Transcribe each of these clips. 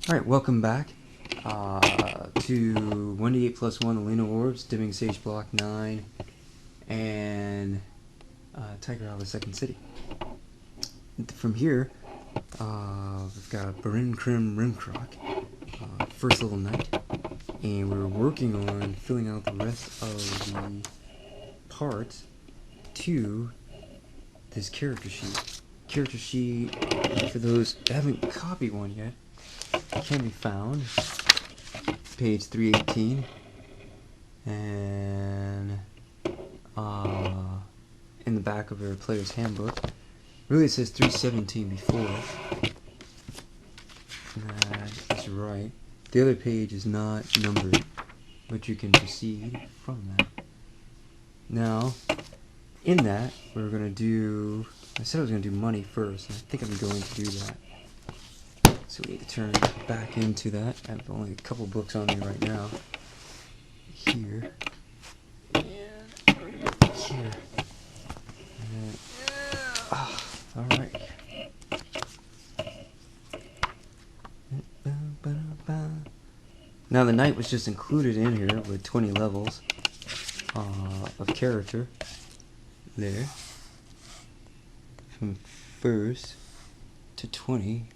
Alright, welcome back to 1d8 plus 1 Elena Orbs, Dimming Sage Block 9, and Tiger Alva Second City. From here, we've got Barendd Crimm Rimcrock, first level knight, and we're working on filling out the rest of the parts to this character sheet. Character sheet, for those that haven't copied one yet, can be found page 318 and in the back of your player's handbook. Really it says 317 before. That is right. The other page is not numbered, but you can proceed from that. Now, in that, we're going to do, I said I was going to do money first, and I think I'm going to do that. So we need to turn back into that. I have only a couple books on me right now. Here. And here. And alright. Now the knight was just included in here with 20 levels of character. There. From first to 20.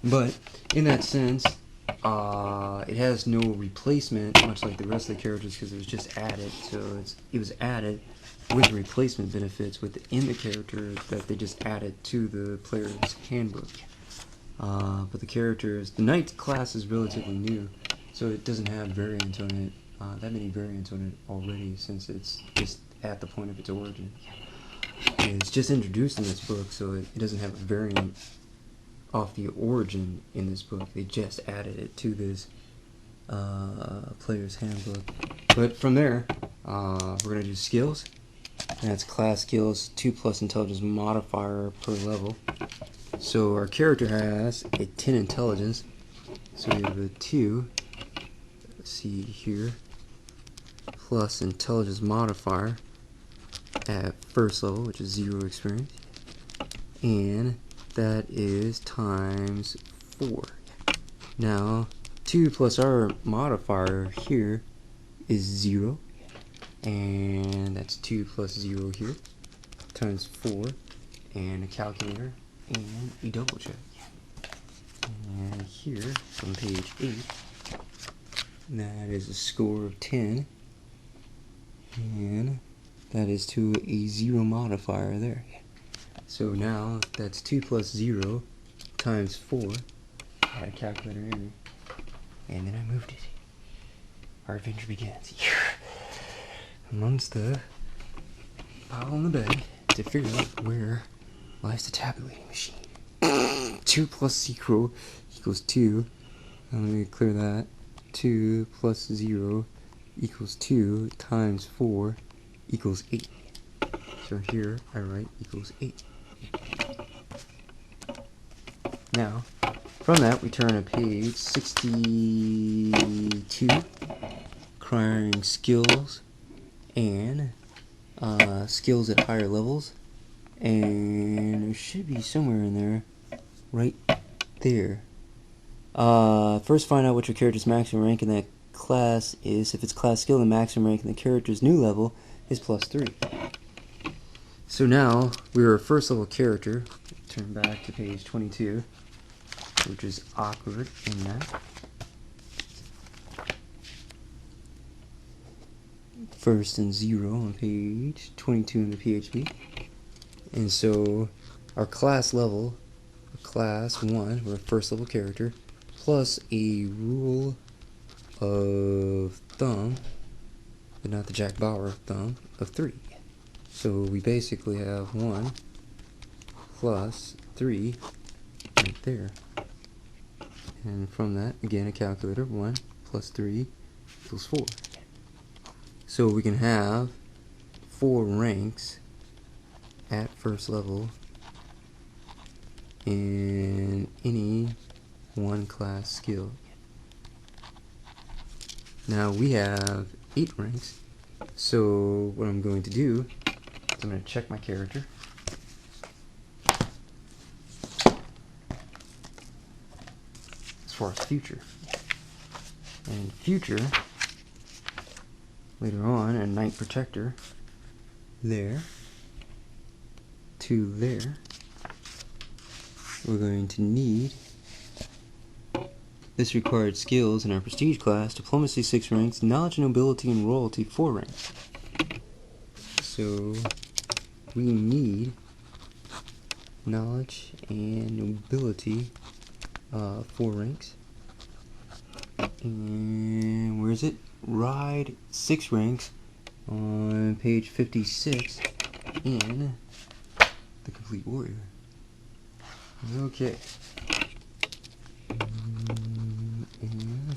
But in that sense, it has no replacement, much like the rest of the characters, because it was just added. So it was added with replacement benefits within the character that they just added to the player's handbook. But the knight class is relatively new, so it doesn't have variants on it, that many variants on it already, since it's just at the point of its origin. And it's just introduced in this book, so it doesn't have a variant off the origin in this book. They just added it to this player's handbook. But from there, we're going to do skills. And that's class skills, 2+ intelligence modifier per level. So our character has a 10 intelligence. So we have a 2, let's see here, plus intelligence modifier at first level, which is 0 experience. And that is times 4. Now, 2 plus our modifier here is 0. And that's 2 plus 0 here, times 4. And a calculator, and a double check. And here, from page 8, that is a score of 10. And that is to a 0 modifier there. So now that's 2 plus 0 times 4. I had a calculator in me, and then I moved it. Our adventure begins. Amongst the pile on the bed to figure out where lies the tabulating machine. 2 plus 0 equals 2. Let me clear that. 2 plus 0 equals 2 times 4 equals 8. So here I write equals 8. Now, from that we turn to page 62, acquiring skills and skills at higher levels, and there should be somewhere in there, right there. First find out what your character's maximum rank in that class is. If it's class skill, the maximum rank in the character's new level is +3. So now, we're a first level character. Turn back to page 22, which is awkward in that. First and 0 on page 22 in the PHP. And so, our class level, class 1, we're a first level character, plus a rule of thumb, but not the Jack Bauer thumb, of 3. So we basically have 1 plus 3 right there. And from that, again, a calculator, 1 plus 3 equals 4. So we can have 4 ranks at first level in any one class skill. Now we have 8 ranks, so what I'm going to do is I'm going to check my character. for our future. And future, later on, a Knight Protector, there, to there, we're going to need this required skills in our prestige class: diplomacy 6 ranks, knowledge, nobility, and royalty 4 ranks. So we need knowledge and nobility 4 ranks. And where is it? Ride 6 ranks on page 56 in the Complete Warrior. Okay. And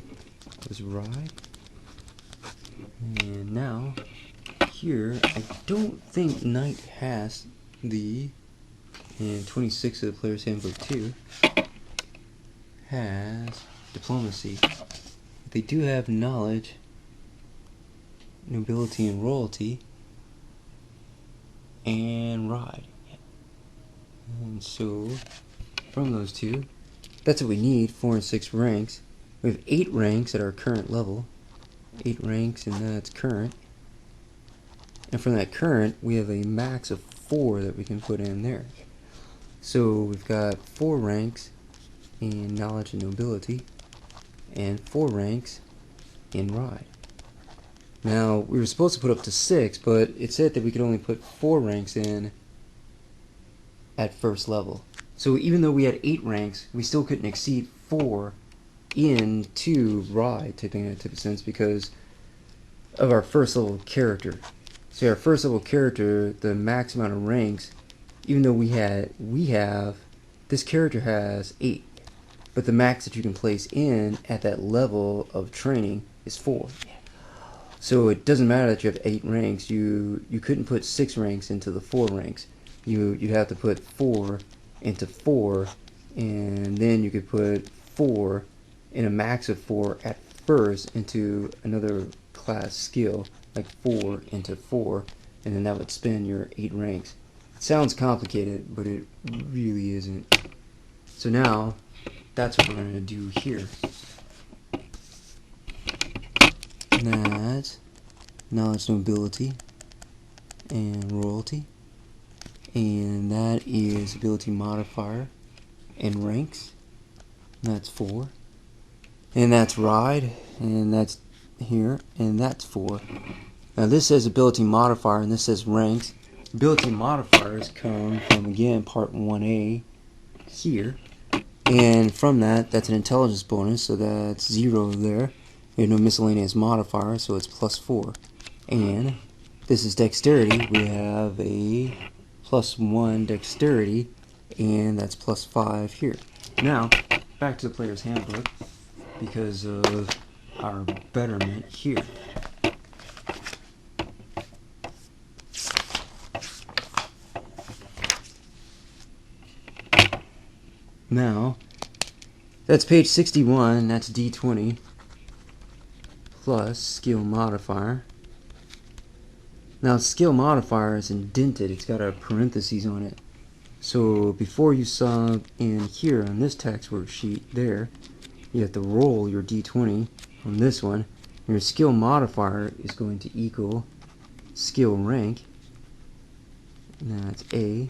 let's ride. And now here, I don't think Knight has the, and 26 of the Player's Handbook 2 has diplomacy. They do have knowledge, nobility, and royalty, and ride. And so, from those two, that's what we need, 4 and 6 ranks. We have 8 ranks at our current level. 8 ranks, and that's current. And from that current, we have a max of 4 that we can put in there. So we've got 4 ranks in knowledge and nobility, and 4 ranks in ride. Now, we were supposed to put up to 6, but it said that we could only put 4 ranks in at first level. So even though we had 8 ranks, we still couldn't exceed 4 into ride, taking that type of sense, because of our first level character. So our first level character, the max amount of ranks, even though we have, this character has 8, but the max that you can place in at that level of training is 4. So it doesn't matter that you have 8 ranks. You couldn't put 6 ranks into the 4 ranks. You'd have to put 4 into 4, and then you could put 4 in a max of 4 at first into another class skill, like 4 into 4, and then that would spin your 8 ranks. It sounds complicated, but it really isn't. So now, that's what we're going to do here. That's knowledge, nobility, and royalty. And that is ability modifier and ranks. That's 4. And that's ride, and that's here, and that's 4. Now this says ability modifier, and this says ranks. Ability modifiers come from, again, part 1A here. And from that, that's an intelligence bonus, so that's 0 there. We have no miscellaneous modifier, so it's plus 4. And this is dexterity. We have a plus 1 dexterity, and that's plus 5 here. Now, back to the Player's Handbook, because of our betterment here. Now, that's page 61, that's D20, plus skill modifier. Now, skill modifier is indented, it's got a parentheses on it. So, before you saw in here on this text worksheet there, you have to roll your D20 on this one. Your skill modifier is going to equal skill rank, and that's A,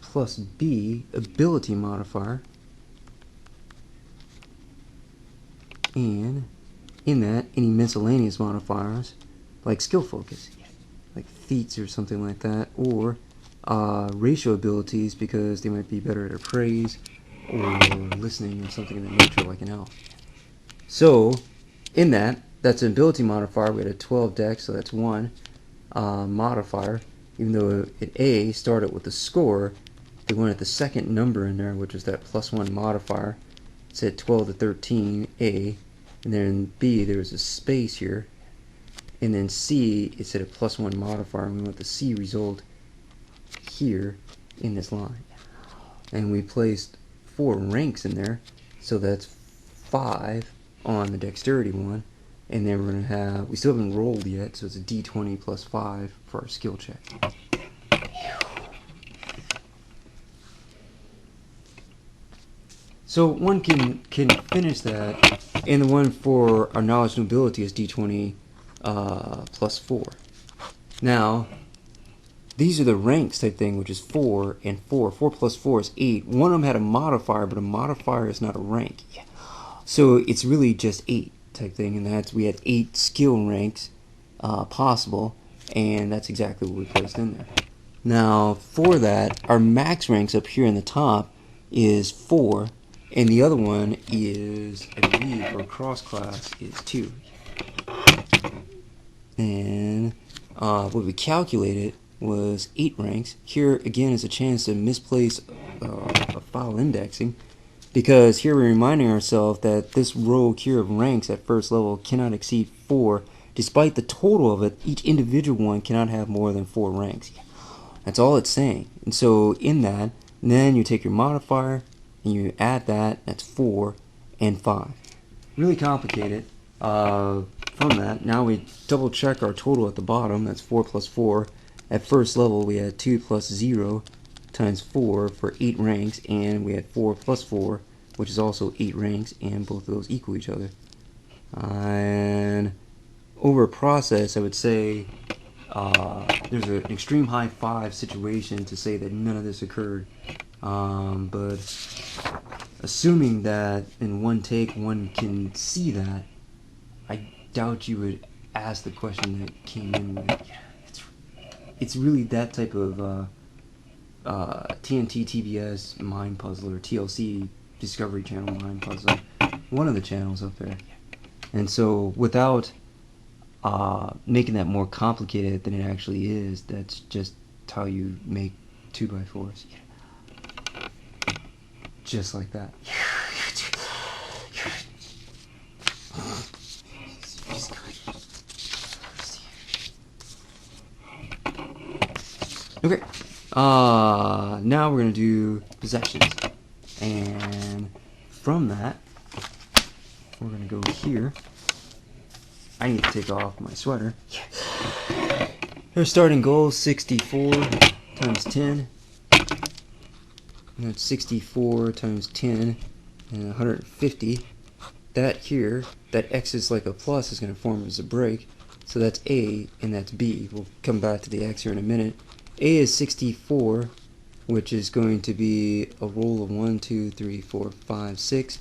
plus B, ability modifier, and in that, any miscellaneous modifiers, like skill focus, like feats or something like that, or ratio abilities, because they might be better at appraise, or listening, or something of that nature, like an elf. So, in that, that's an ability modifier. We had a 12 dex, so that's 1 modifier. Even though at A started with the score, they wanted the second number in there, which is that plus 1 modifier. It said 12 to 13, A. And then in B, there was a space here. And then C, it said a plus 1 modifier, and we want the C result here in this line. And we placed 4 ranks in there, so that's 5 on the dexterity one. And then we're going to have, we still haven't rolled yet, so it's a D20 plus 5 for our skill check. So one can finish that, and the one for our knowledge nobility is D20 plus 4. Now, these are the ranks type thing, which is 4 and 4. 4 plus 4 is 8. One of them had a modifier, but a modifier is not a rank. So it's really just 8 type thing, and we had 8 skill ranks possible, and that's exactly what we placed in there. Now, for that, our max ranks up here in the top is 4, and the other one is, I believe, for cross class is 2. And what we calculated was 8 ranks. Here again is a chance to misplace a file indexing, because here we're reminding ourselves that this row here of ranks at first level cannot exceed 4. Despite the total of it, each individual one cannot have more than 4 ranks. That's all it's saying. And so in that, then you take your modifier and you add that. That's 4 and 5. Really complicated. From that, now we double check our total at the bottom. That's 4 plus 4. At first level, we had 2 plus 0 times 4 for 8 ranks, and we had 4 plus 4, which is also 8 ranks, and both of those equal each other. And over a process, I would say there's an extreme high 5 situation to say that none of this occurred. But assuming that in one take one can see that, I doubt you would ask the question that came in with it. It's really that type of TNT TBS mind puzzle, or TLC Discovery Channel mind puzzle, one of the channels up there. And so without making that more complicated than it actually is, that's just how you make 2x4s. Just like that. Okay, now we're going to do possessions, and from that, we're going to go here. I need to take off my sweater. Our starting goal is 64 times 10, and that's 64 times 10, and 150. That here, that X is like a plus, is going to form as a break, so that's A, and that's B. We'll come back to the X here in a minute. A is 64, which is going to be a roll of 1, 2, 3, 4, 5, 6.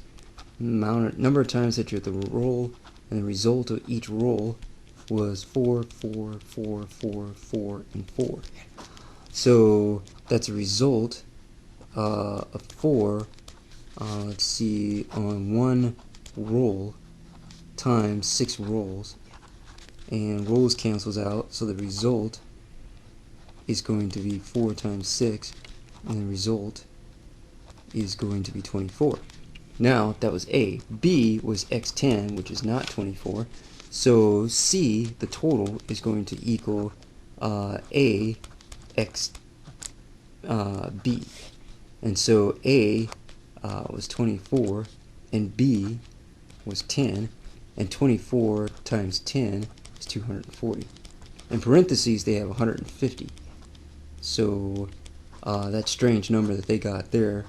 Number of times that you have to roll, and the result of each roll was 4, 4, 4, 4, 4, and 4. So that's a result of 4, let's see, on 1 roll times 6 rolls. And rolls cancels out, so the result is going to be 4 times 6, and the result is going to be 24. Now, that was A. B was x10, which is not 24. So C, the total, is going to equal A x B. And so A was 24, and B was 10, and 24 times 10 is 240. In parentheses, they have 150. So that strange number that they got there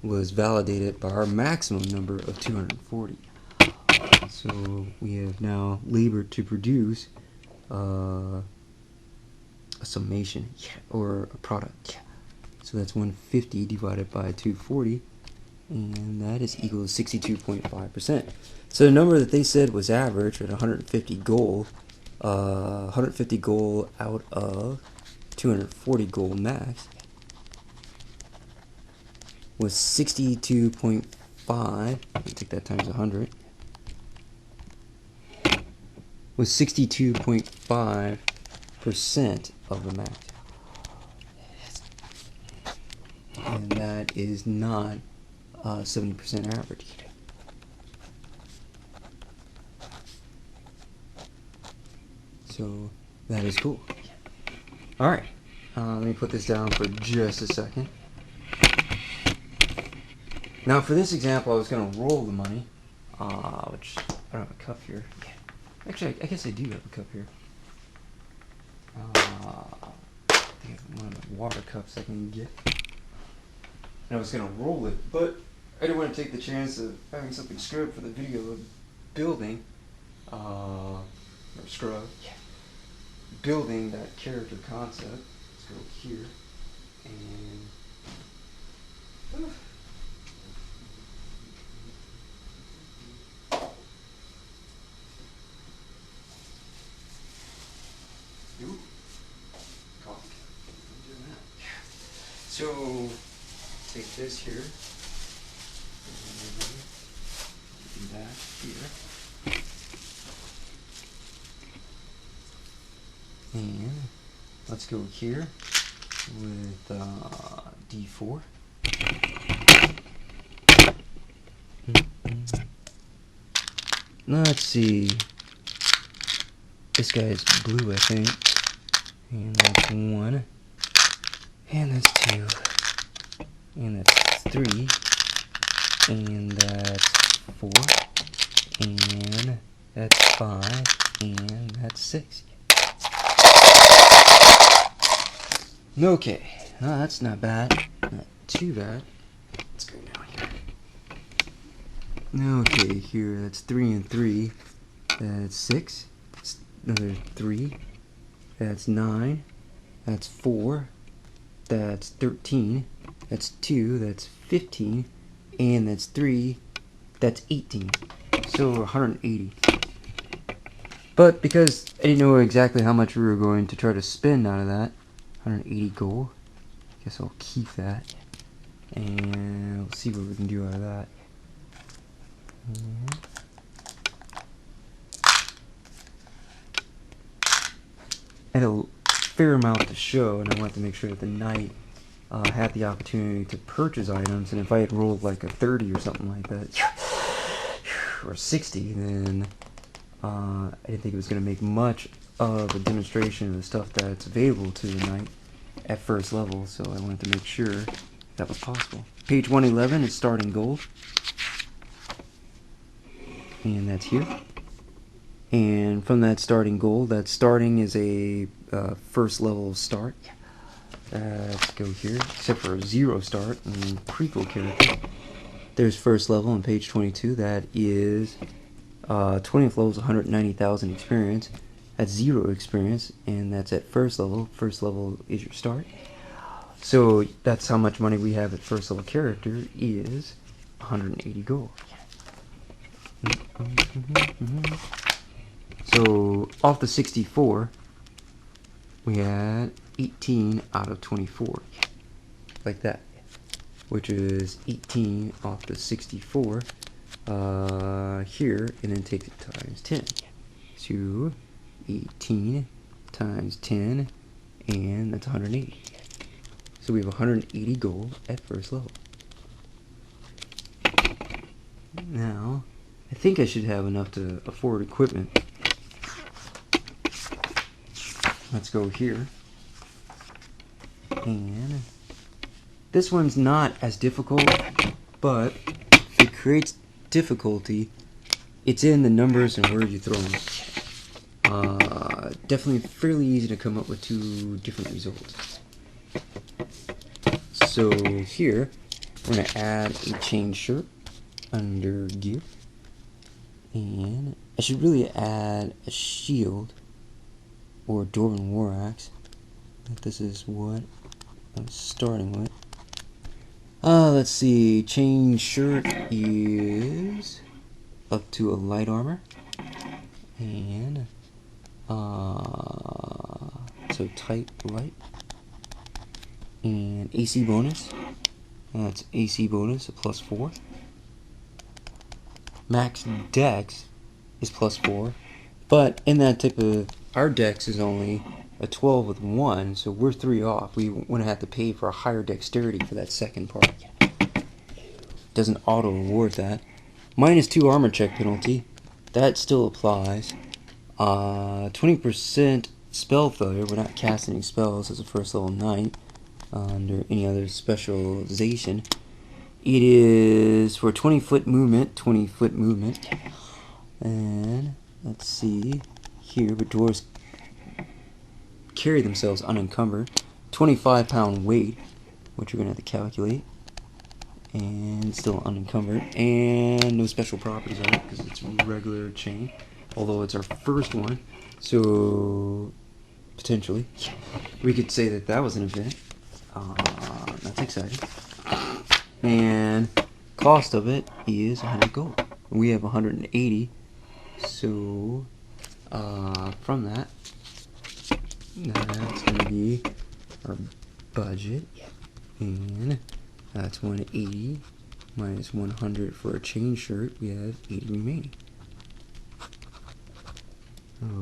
was validated by our maximum number of 240. So we have now labored to produce a summation, or a product. So that's 150 divided by 240, and that is equal to 62.5%. So the number that they said was average at 150 gold, 150 gold out of 240 gold max, was 62.5. Let me take that times 100. Was 62.5% of the max. And that is not 70% average. So that is cool. Alright, let me put this down for just a second. Now for this example, I was going to roll the money, which I don't have a cup here. Actually, I guess I do have a cup here. I think I have one of the water cups I can get. And I was going to roll it, but I didn't want to take the chance of having something scripted for the video of building, or scrub, building that character concept. Let's go here, and ooh, coffee. I'm doing that. So take this here, and that here. And let's go here with D4. Let's see. This guy is blue, I think. And that's 1. And that's 2. And that's 3. And that's 4. And that's 5. And that's 6. Okay, that's not bad. Not too bad. Let's go down here. Okay, here that's 3 and 3. That's 6. That's another 3. That's 9. That's 4. That's 13. That's 2. That's 15. And that's 3. That's 18. So 180. But because I didn't know exactly how much we were going to try to spend out of that, 180 gold. Guess I'll keep that, and we'll see what we can do out of that. I had a fair amount to show, and I wanted to make sure that the knight had the opportunity to purchase items. And if I had rolled like a 30 or something like that, or 60, then I didn't think it was going to make much of a demonstration of the stuff that's available to the knight at first level, so I wanted to make sure that was possible. Page 111 is starting gold, and that's here. And from that starting gold, that starting is a first level start. Let's go here, except for a 0 start and prequel character. There's first level on page 22. That is 20th level is 190,000 experience. That's 0 experience, and that's at first level. First level is your start. So that's how much money we have at first level character is 180 gold. So off the 64, we had 18 out of 24, like that, which is 18 off the 64 here, and then take it times 10. So 18 times 10, and that's 180. So we have 180 gold at first level. Now, I think I should have enough to afford equipment. Let's go here. And this one's not as difficult, but if it creates difficulty, it's in the numbers and where you throw them. Definitely fairly easy to come up with 2 different results. So here, we're going to add a chain shirt under gear. And I should really add a shield or a Dwarven war axe. This is what I'm starting with. Let's see, chain shirt is up to a light armor. And so type light, and AC bonus, that's AC bonus, a +4. Max dex is +4, but in that type of, our dex is only a 12 with 1, so we're 3 off. We wouldn't have to pay for a higher dexterity for that second part. Doesn't auto reward that. -2 armor check penalty, that still applies. 20% spell failure. We're not casting any spells as a first level knight under any other specialization. It is for 20-foot movement. 20-foot movement. And let's see here, but dwarves carry themselves unencumbered. 25-pound weight, which you're gonna have to calculate. and still unencumbered, and no special properties on it because it's regular chain, although it's our first one, so potentially we could say that that was an event. That's exciting. And cost of it is 100 gold. We have 180, so from that, that's going to be our budget, and that's 180 minus 100 for a chain shirt. We have 80 remaining.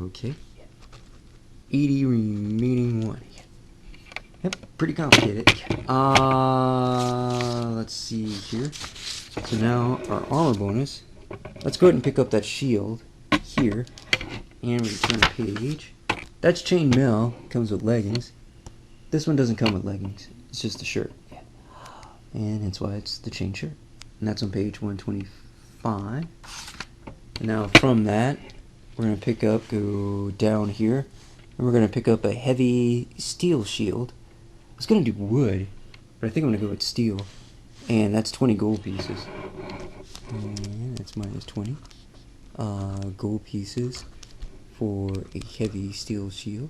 Okay, 80 remaining one. Yep, pretty complicated. Let's see here. So now our armor bonus. Let's go ahead and pick up that shield here, and we turn a page. That's chainmail. Comes with leggings. This one doesn't come with leggings. It's just a shirt, and that's why it's the chain shirt. And that's on page 125. And now from that, we're gonna pick up, go down here, and we're gonna pick up a heavy steel shield. I was gonna do wood, but I think I'm gonna go with steel, and that's 20 gold pieces. And that's minus 20 gold pieces for a heavy steel shield.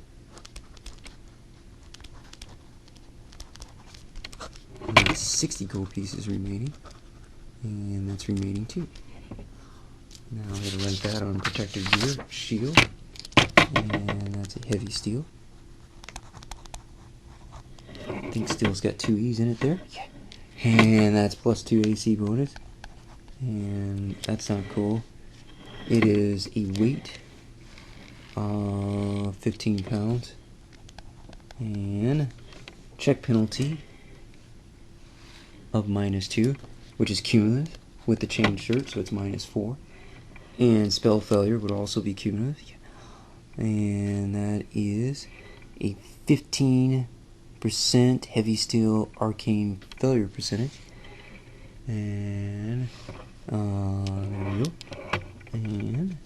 And that's 60 gold pieces remaining, and that's remaining too. Now I'm gonna run that on protective gear shield, and that's a heavy steel. I think steel's got 2 E's in it there. And that's plus 2 AC bonus. And that's not cool. It is a weight, 15 pounds. And check penalty of minus 2, which is cumulative with the chain shirt, so it's minus 4. And spell failure would also be cumulative. And that is a 15% heavy steel arcane failure percentage. And there we go. And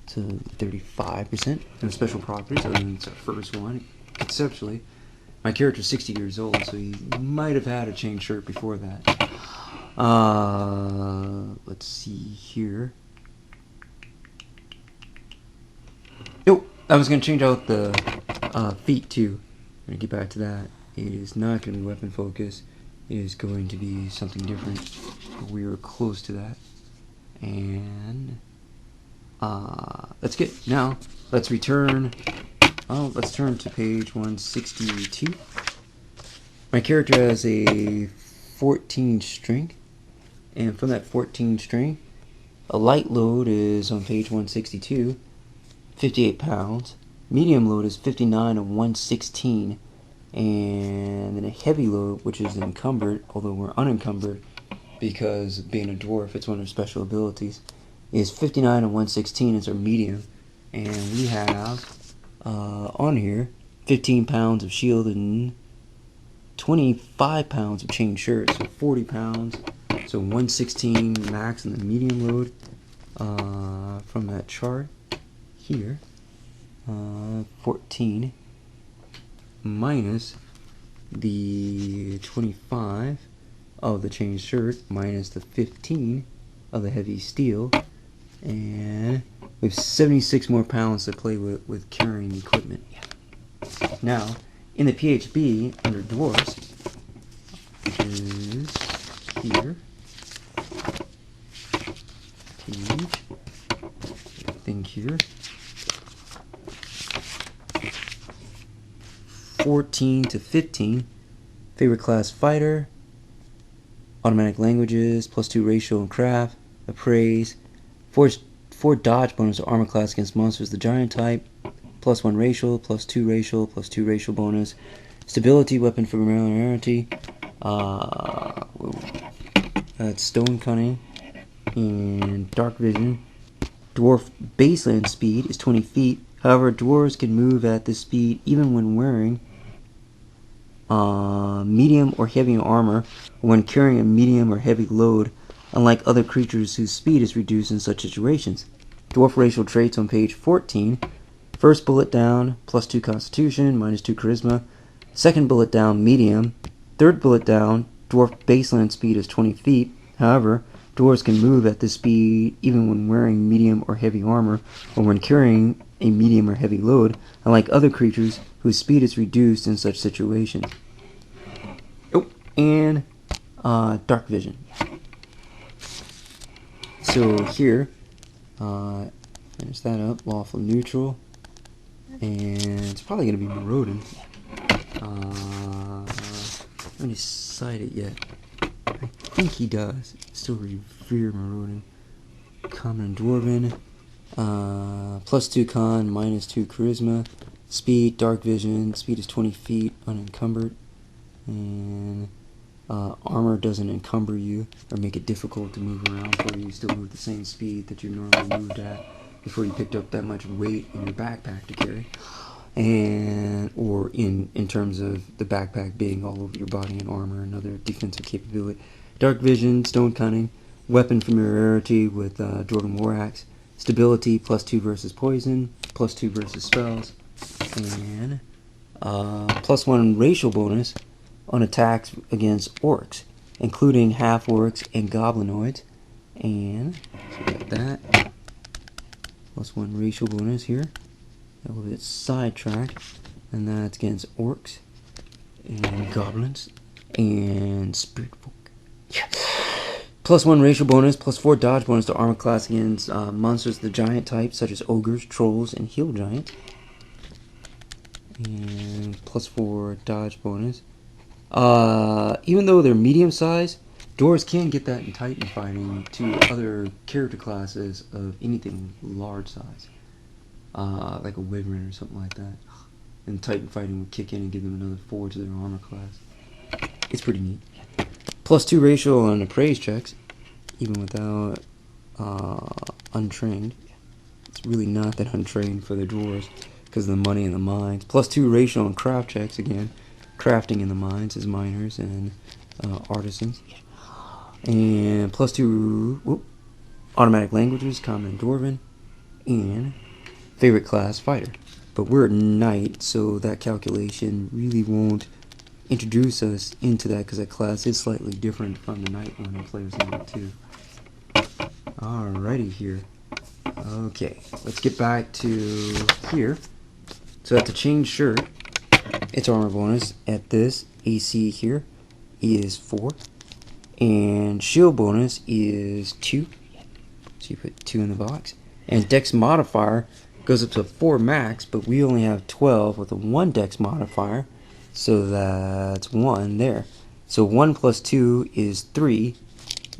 so 35%. No special properties other than it's our first one. Conceptually, my character's 60 years old, so he might have had a chain shirt before that. Let's see here. Oh, I was going to change out the feet too. I'm going to get back to that. It is not going to be weapon focus. It is going to be something different. We were close to that. And that's good. Now, let's return. Oh, let's turn to page 162. My character has a 14 strength. And from that 14 strength, a light load is on page 162, 58 pounds. Medium load is 59 of 116. And then a heavy load, which is encumbered, although we're unencumbered because being a dwarf, it's one of our special abilities, is 59 of 116 is our medium. And we have on here 15 pounds of shield and 25 pounds of chain shirt, so 40 pounds. So 116 max in the medium load from that chart here. 14 minus the 25 of the chain shirt minus the 15 of the heavy steel, and we have 76 more pounds to play with carrying equipment. Now in the PHB under dwarves, which is here, page, thing here, 14 to 15, favorite class fighter, automatic languages, plus 2 racial and craft, appraise, 4 dodge bonus to armor class against monsters, the giant type, plus 1 racial, plus 2 racial, plus 2 racial bonus, stability, weapon for familiarity, that's stone cunning, and dark vision. Dwarf baseline speed is 20 feet. However, dwarves can move at this speed even when wearing medium or heavy armor, or when carrying a medium or heavy load, unlike other creatures whose speed is reduced in such situations. Dwarf racial traits on page 14. First bullet down, plus 2 constitution, minus 2 charisma. Second bullet down, medium. Third bullet down, Dwarf baseline speed is 20 feet. However, dwarves can move at this speed even when wearing medium or heavy armor or when carrying a medium or heavy load, unlike other creatures whose speed is reduced in such situations. Oh, and dark vision. So here, finish that up, lawful neutral, and it's probably going to be Marauding. I haven't decided yet. I think he does. Still revere Marauding. Common and Dwarven. +2 con, -2 charisma. Speed, dark vision. Speed is 20 feet, unencumbered. And armor doesn't encumber you or make it difficult to move around for you. You still move the same speed that you normally moved at before you picked up that much weight in your backpack to carry. And or in terms of the backpack being all over your body and armor and other defensive capability. Dark vision, stone cunning, weapon familiarity with Dwarven war axe, stability +2 versus poison, +2 versus spells, and +1 racial bonus on attacks against orcs, including half orcs and goblinoids. And so we got that +1 racial bonus here. A little bit sidetracked, and that's against orcs and goblins and spirit folk. Yeah. +1 racial bonus, +4 dodge bonus to armor class against monsters of the giant type, such as ogres, trolls, and hill giants. And +4 dodge bonus. Even though they're medium size, dwarves can get that in Titan fighting to other character classes of anything large size. Like a wyvern or something like that. And Titan fighting would kick in and give them another 4 to their armor class. It's pretty neat. +2 racial on appraise checks, even without untrained. It's really not that untrained for the dwarves because of the money in the mines. +2 racial on craft checks again. Crafting in the mines as miners and artisans. And +2 automatic languages, common and Dwarven. And favorite class, fighter. But we're a knight, so that calculation really won't introduce us into that because that class is slightly different from the knight one in Player's Number 2. Alrighty here. Okay, let's get back to here. So at the chain shirt, its armor bonus at this AC here is 4. And shield bonus is 2. So you put 2 in the box. And dex modifier goes up to 4 max, but we only have 12 with a 1 dex modifier, so that's 1 there. So 1 + 2 is 3,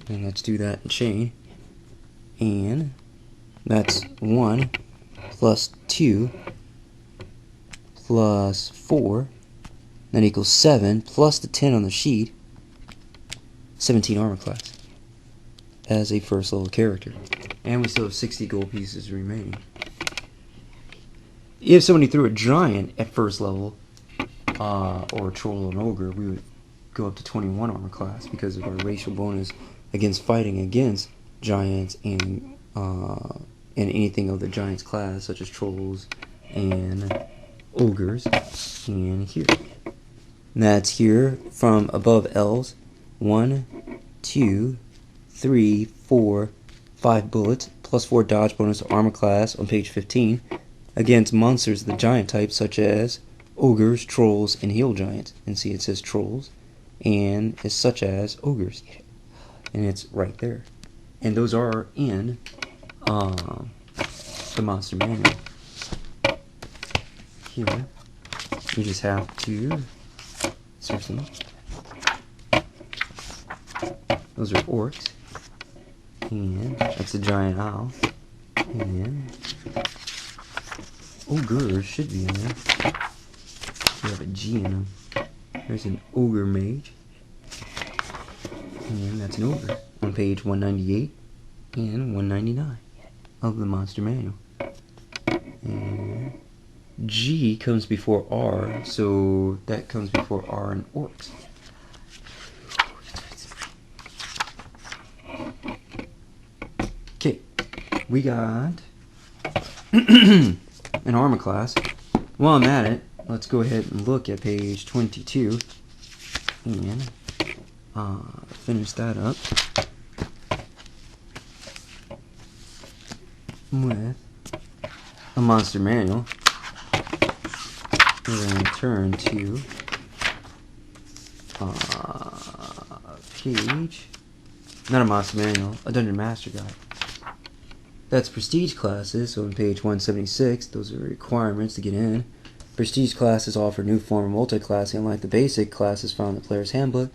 and let's do that in chain. And that's 1 + 2 + 4, that equals 7, plus the 10 on the sheet, 17 armor class as a first level character. And we still have 60 gold pieces remaining. If somebody threw a giant at first level, or a troll or an ogre, we would go up to 21 armor class because of our racial bonus against fighting against giants and anything of the giants class, such as trolls and ogres. And here. And that's here from above elves. 1, 2, 3, 4, 5 bullets, +4 dodge bonus to armor class on page 15 against monsters of the giant type such as ogres, trolls, and hill giants. And see it says trolls and is such as ogres. And it's right there. And those are in the monster manual. Here you just have to search them. Those are orcs. And that's a giant owl. And ogres should be in there. We have a G in them. There's an ogre mage. And that's an ogre on page 198 and 199 of the monster manual. And G comes before R, so that comes before R in orcs. Okay, we got an armor class. While I'm at it, let's go ahead and look at page 22 and finish that up with a monster manual. We're going to turn to page, not a monster manual, a dungeon master guide. That's prestige classes, so on page 176, those are requirements to get in. Prestige classes offer new form of multi-classing. Unlike the basic classes found in the player's handbook,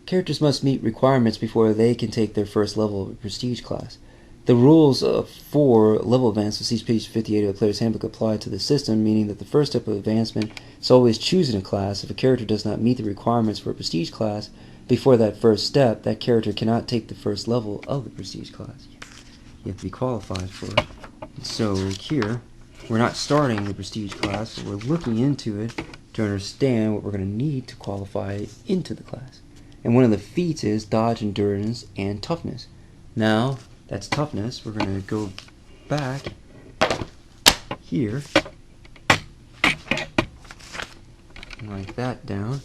characters must meet requirements before they can take their first level of a prestige class. The rules for level advancement, see page 58 of the player's handbook, apply to the system, meaning that the first step of advancement is always choosing a class. If a character does not meet the requirements for a prestige class before that first step, that character cannot take the first level of the prestige class. You have to be qualified for it. So here, we're not starting the prestige class, but we're looking into it to understand what we're going to need to qualify into the class. And one of the feats is dodge, endurance, and toughness. Now, that's toughness. We're going to go back here, like that down.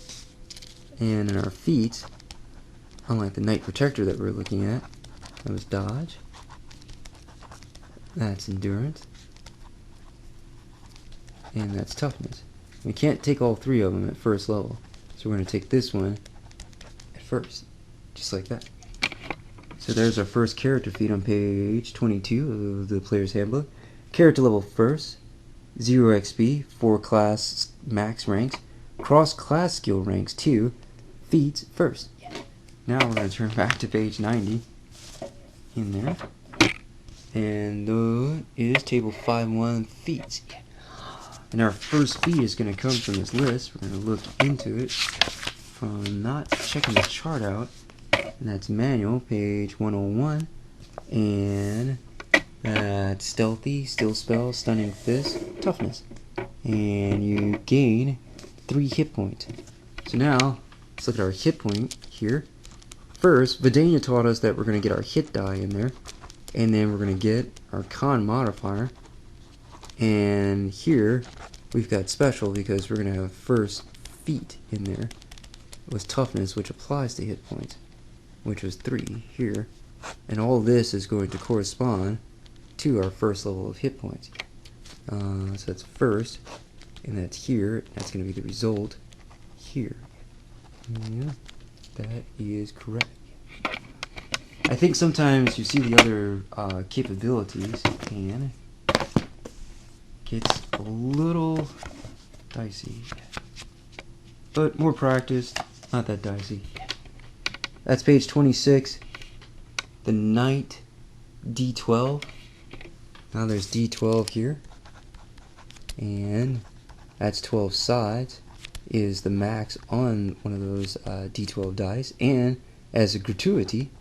And in our feats, unlike the Knight Protector that we're looking at, that was dodge. That's endurance. And that's toughness. We can't take all three of them at first level. So we're going to take this one at first. Just like that. So there's our first character feat on page 22 of the player's handbook. Character level first. 0 XP. 4 class max ranks. Cross class skill ranks 2. Feats first. Now we're going to turn back to page 90. In there. And is table 5.1 feats. And our first feat is going to come from this list. We're going to look into it from not checking the chart out. And that's manual, page 101. And that's stealthy, still spell, stunning fist, toughness. And you gain 3 hit points. So now, let's look at our hit point here. First, Vidania taught us that we're going to get our hit die in there. And then we're going to get our con modifier. And here, we've got special because we're going to have first feat in there with toughness, which applies to hit points, which was 3 here. And all this is going to correspond to our first level of hit points. So that's first, and that's here. That's going to be the result here. Yeah, that is correct. I think sometimes you see the other capabilities and it gets a little dicey, but more practice, not that dicey. That's page 26, the Knight D12. Now there's D12 here, and that's 12 sides is the max on one of those D12 dice, and as a gratuity,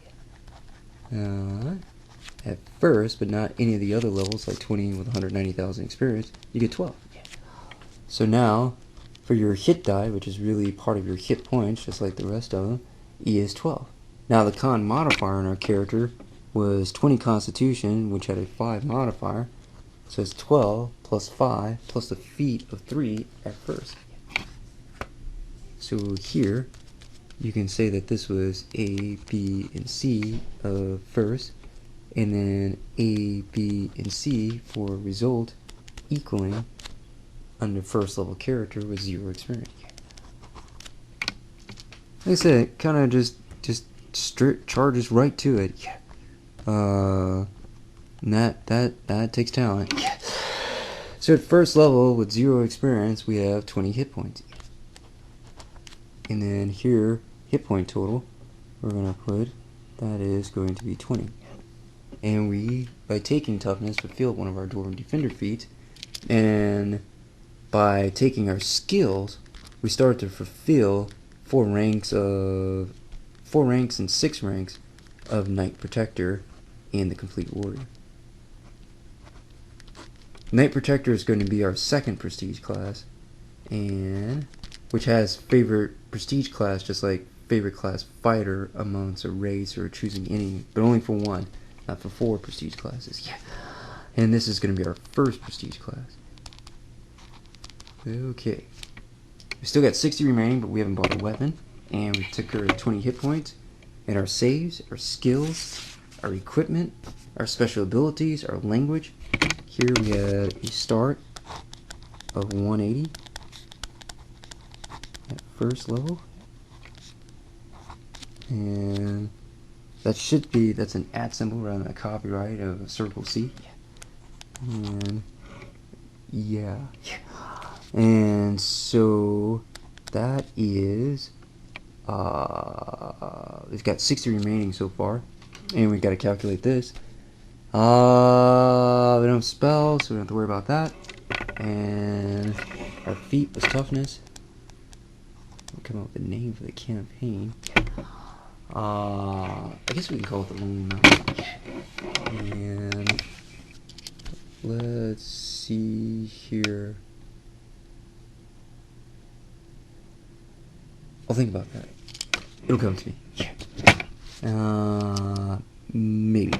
at first, but not any of the other levels, like 20 with 190,000 experience, you get 12. So now, for your hit die, which is really part of your hit points, just like the rest of them, E is 12. Now the con modifier on our character was 20 constitution, which had a 5 modifier, so it's 12 plus 5 plus the feat of 3 at first. So here, you can say that this was A, B, and C first, and then A, B, and C for result equaling under first level character with 0 experience. Like I said, it kind of just charges right to it. And that takes talent. So at first level with 0 experience, we have 20 hit points. And then here, hit point total, we're going to put, that is going to be 20. And we, by taking toughness, fulfilled one of our Dwarven Defender feats. And by taking our skills, we start to fulfill 4 ranks and 6 ranks of Knight Protector and the Complete Warrior. Knight Protector is going to be our second prestige class, and which has favorite prestige class, just like favorite class fighter amongst a race or choosing any, but only for 1, not for 4 prestige classes. Yeah. And this is going to be our first prestige class. Okay. We still got 60 remaining, but we haven't bought a weapon. and we took her 20 hit points. And our saves, our skills, our equipment, our special abilities, our language. Here we had a start of 180 at first level. And that should be, that's an @ symbol rather than a copyright of a circle C. And yeah. And so that is, we've got 60 remaining so far. And we've got to calculate this. We don't have spells, so we don't have to worry about that. And our feat was toughness. We'll come up with a name for the campaign. I guess we can call it the Lone Mountain. And let's see here. I'll think about that. It'll come to me. Maybe.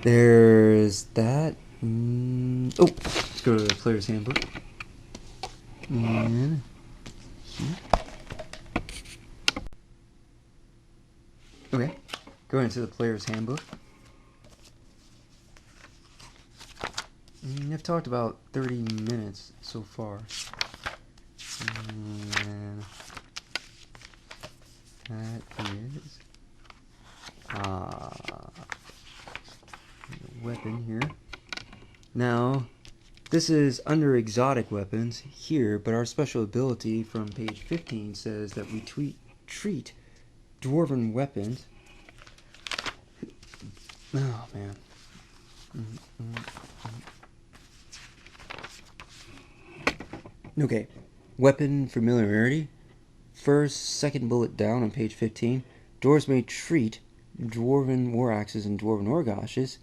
There's that. Oh, let's go to the player's handbook. And here. Okay, go into the player's handbook. I've talked about 30 minutes so far. And that is weapon here. Now, this is under exotic weapons here, but our special ability from page 15 says that we treat Dwarven weapons. Oh man. Okay, weapon familiarity. First, second bullet down on page 15. Dwarves may treat Dwarven war axes and Dwarven orgashes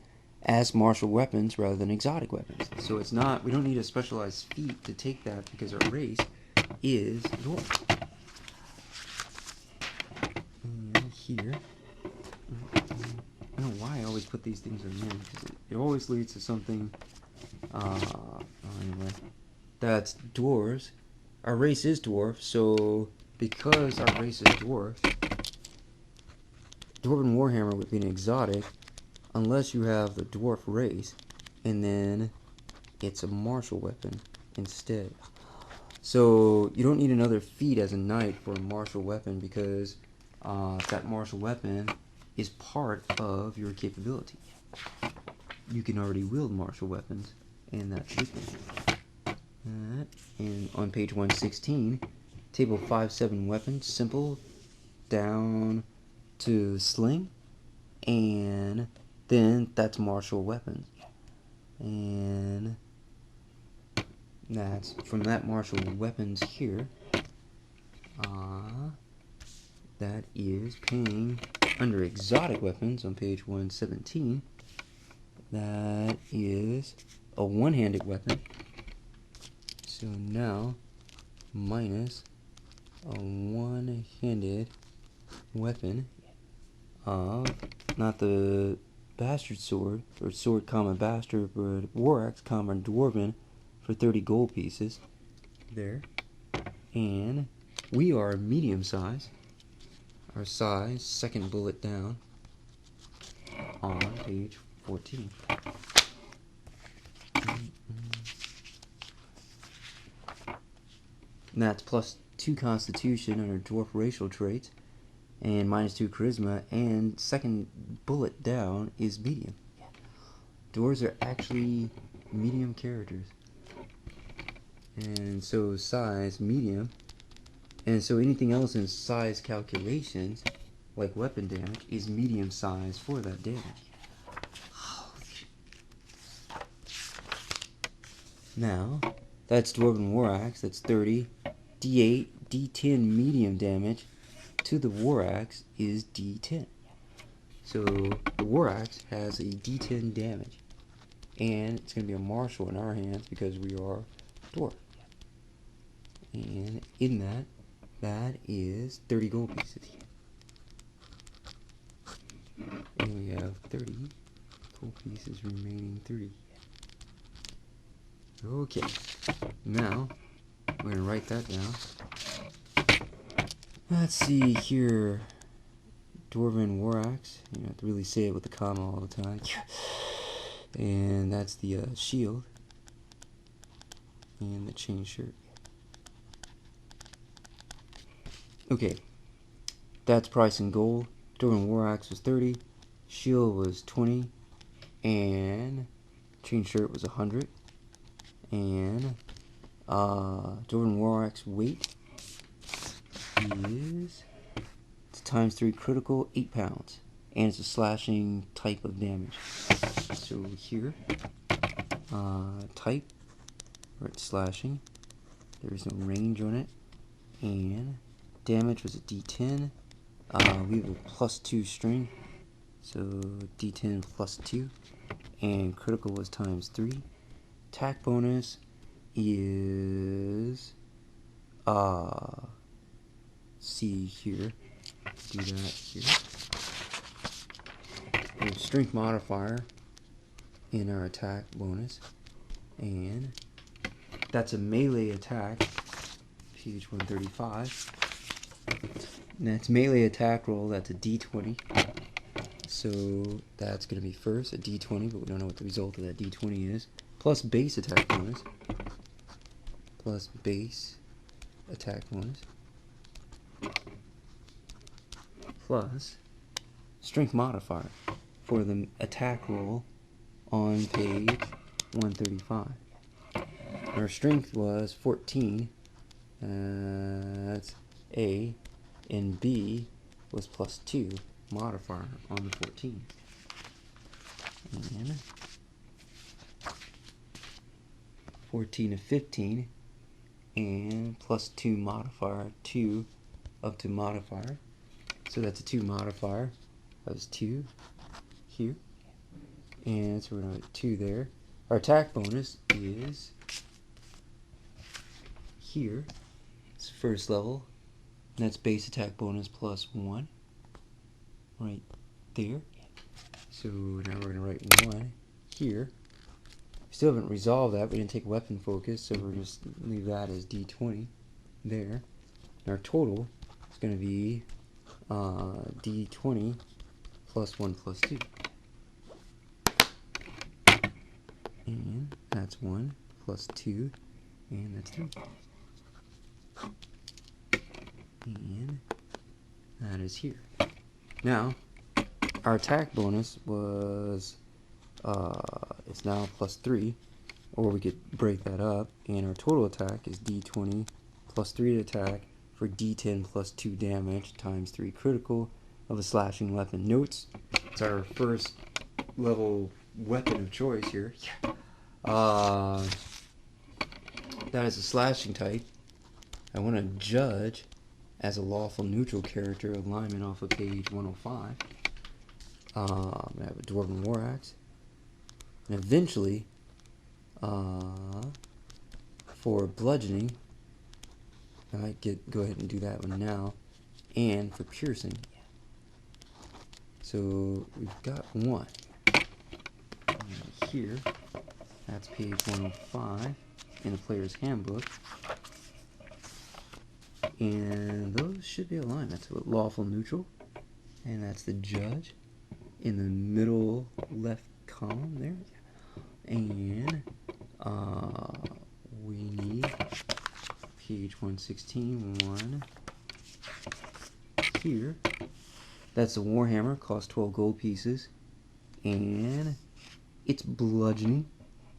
as martial weapons rather than exotic weapons. So it's not, we don't need a specialized feat to take that because our race is Dwarf. And here, I don't know why I always put these things in there because it always leads to something, anyway, that's dwarves. Our race is dwarf, so because our race is dwarf, Dwarven Warhammer would be an exotic unless you have the dwarf race, and then it's a martial weapon instead. So you don't need another feat as a knight for a martial weapon because that martial weapon is part of your capability. You can already wield martial weapons, and that's this one. And on page 116, table 5-7 weapons, simple, down to sling, and then that's martial weapons. And that's from that martial weapons here. That is paying under exotic weapons on page 117. That is a one-handed weapon. So now minus a one-handed weapon of not the bastard sword or sword common bastard, but war axe common dwarven for 30 gold pieces there. And we are medium size. Our size, second bullet down on page 14. And that's plus 2 constitution under dwarf racial traits and minus 2 charisma, and second bullet down is medium. Dwarves are actually medium characters. And so size, medium. And so anything else in size calculations, like weapon damage, is medium size for that damage. Now, that's Dwarven War Axe, that's 30. D8, D10 medium damage to the War Axe is D10. So the War Axe has a D10 damage. And it's going to be a martial in our hands because we are dwarf. And in that, that is 30 gold pieces. And we have 30 gold pieces remaining 3. Okay, now we're going to write that down. Let's see here. Dwarven War Axe. You have to really say it with the comma all the time. And that's the shield. And the chain shirt. Okay. That's price in gold. Dwarven War Axe was 30. Shield was 20. And chain shirt was 100. And Dwarven War Axe weight is times 3 critical, 8 pounds, and it's a slashing type of damage. So here, type, where it's slashing, there is no range on it, and damage was a D10. We have a +2 string, so D10 +2, and critical was times 3. Attack bonus is see here. Do that here. We have strength modifier in our attack bonus, and that's a melee attack. Page 135. And that's melee attack roll. That's a D20. So that's going to be first a D20, but we don't know what the result of that D20 is. Plus base attack bonus. Plus base attack bonus. Plus strength modifier for the attack roll on page 135. Our strength was 14. That's A, and B was +2 modifier on the 14. And 14 to 15, and +2 modifier, 2 up to modifier. So that's a 2 modifier. That was 2 here. And so we're going to have 2 there. Our attack bonus is here. It's first level. And that's base attack bonus +1. Right there. So now we're going to write 1 here. We still haven't resolved that. We didn't take weapon focus, so we're going to leave that as D20 there. And our total is going to be D20 +1 +2. And that's 1 +2, and that's 3. And that is here. Now, our attack bonus was, it's now +3, or we could break that up, and our total attack is D20 +3 to attack for D10 +2 damage times 3 critical of a slashing weapon. Notes, it's our first level weapon of choice here. That is a slashing type. I want to judge as a lawful neutral character alignment off of page 105. I have a Dwarven War Axe. And eventually, for bludgeoning, I might go ahead and do that one now. And for piercing. So we've got 1. And here, that's page 105 in the player's handbook. And those should be aligned. That's what lawful neutral. And that's the judge in the middle left column there. And we need page 116, 1 here. That's the Warhammer, costs 12 gold pieces. And it's bludgeoning,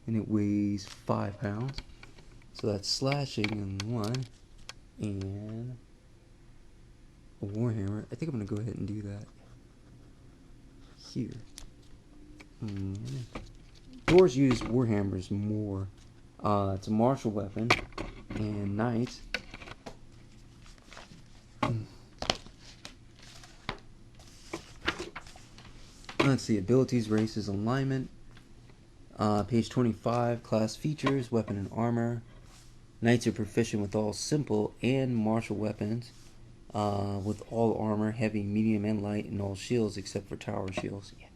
and it weighs 5 pounds. So that's slashing in 1. And a Warhammer. I think I'm going to go ahead and do that here. And dwarves use Warhammers more. It's a martial weapon, and knights. Let's see, abilities, races, alignment. Page 25, class features, weapon and armor. Knights are proficient with all simple and martial weapons, with all armor, heavy, medium, and light, and all shields except for tower shields. Yeah.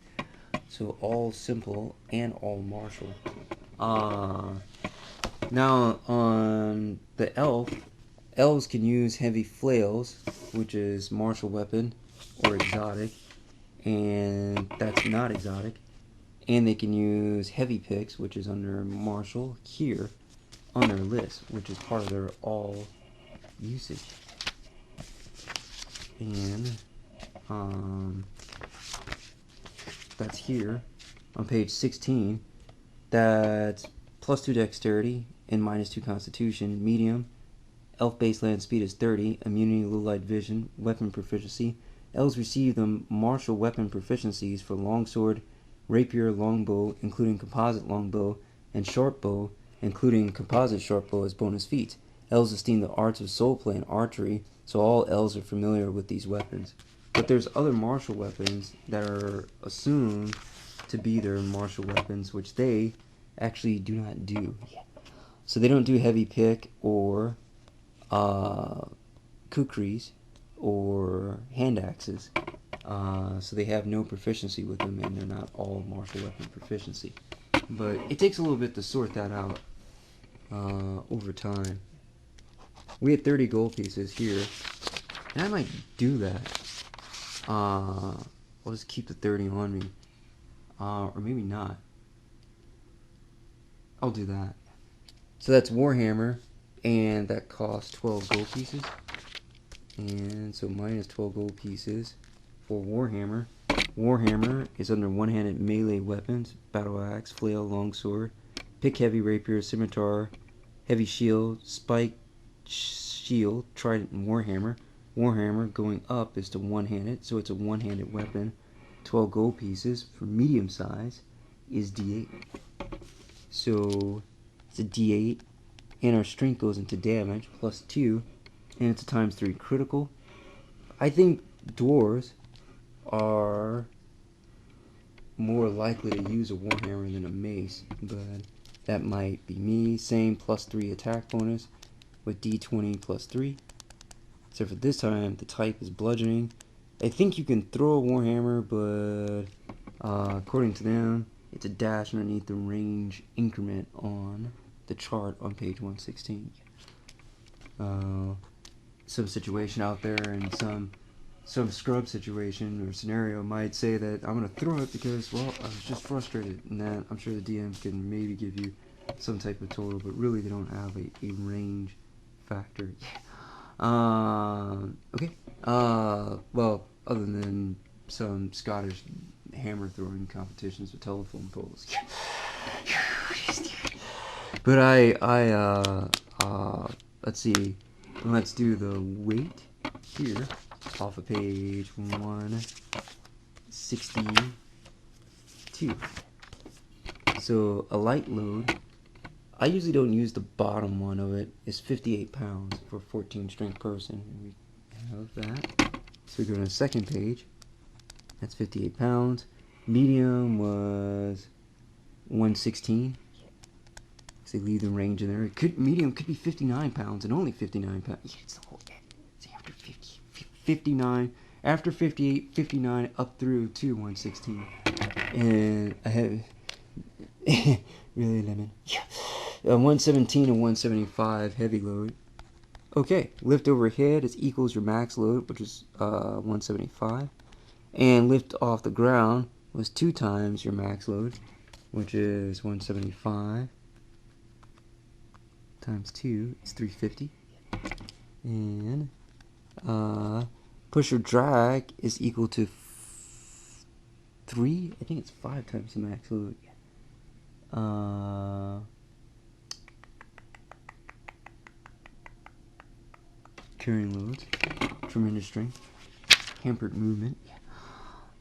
So all simple and all martial. Now on the elf, Elves can use heavy flails, which is martial weapon or exotic, and that's not exotic. And they can use heavy picks, which is under martial here on their list, which is part of their all usage. And that's here on page 16. That's +2 dexterity and -2 constitution. Medium. Elf-based land speed is 30. Immunity, low light vision. Weapon proficiency. Elves receive the martial weapon proficiencies for longsword, rapier, longbow, including composite longbow, and shortbow, including composite shortbow as bonus feats. Elves esteem the arts of swordplay and archery, so all elves are familiar with these weapons. But there's other martial weapons that are assumed to be their martial weapons, which they actually do not do. So they don't do heavy pick or kukris or hand axes. So they have no proficiency with them, and they're not all martial weapon proficiency. But it takes a little bit to sort that out over time. We had 30 gold pieces here, and I might do that. I'll just keep the 30 on me, or maybe not. I'll do that. So that's Warhammer, and that costs 12 gold pieces. And so minus 12 gold pieces for Warhammer. Warhammer is under one-handed melee weapons: battle axe, flail, longsword, pick, heavy rapier, scimitar, heavy shield, spike shield, trident, and warhammer. Warhammer going up is to one-handed, so it's a one-handed weapon. 12 gold pieces for medium size is D8. So it's a D8, and our strength goes into damage +2, and it's a ×3 critical. I think dwarves are more likely to use a warhammer than a mace, but that might be me. Same +3 attack bonus with D20 +3. Except for this time, the type is bludgeoning. I think you can throw a warhammer, but according to them, it's a dash underneath the range increment on the chart on page 116. Some situation out there and some scrub situation or scenario might say that I'm going to throw it because, well, I was just frustrated, and that I'm sure the DM can maybe give you some type of total, but really they don't have a range factor. Okay. Well, other than some Scottish hammer throwing competitions with telephone poles. But let's see. Let's do the weight here off of page 162. So a light load, I usually don't use the bottom one of it, is 58 pounds for a 14 strength person. We have that. So we go to the second page. That's 58 pounds. Medium was 116. So they leave the range in there. Medium could be 59 pounds and only 59 pounds. Yeah, it's the whole end. It's after 50, 59, after 58, 59, up through to 116. And I have really lemon. Yeah. 117 and 175 heavy load. Okay, lift overhead is equals your max load, which is 175, and lift off the ground was 2 times your max load, which is 175 times 2 is 350, and push or drag is equal to 3. I think it's 5 times the max load. Carrying loads, tremendous strength, hampered movement,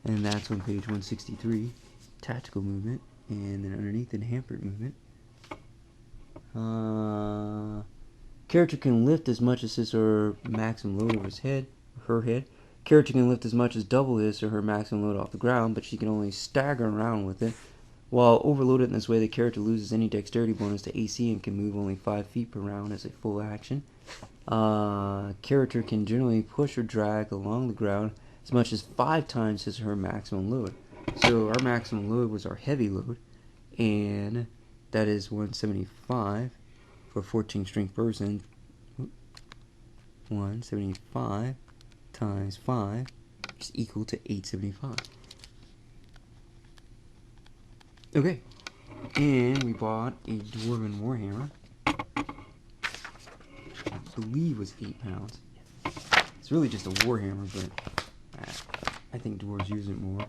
and that's on page 163, tactical movement, and then underneath it, hampered movement. Character can lift as much as his or her maximum load over his head, her head. Character can lift as much as double his or her maximum load off the ground, but she can only stagger around with it. While overloaded in this way, the character loses any dexterity bonus to AC and can move only 5 feet per round as a full action. Character can generally push or drag along the ground as much as 5 times his or her maximum load. So our maximum load was our heavy load, and that is 175 for a 14 strength person. 175 times 5 is equal to 875. Okay, and we bought a Dwarven Warhammer. I believe was 8 pounds. It's really just a Warhammer, but I think dwarves use it more.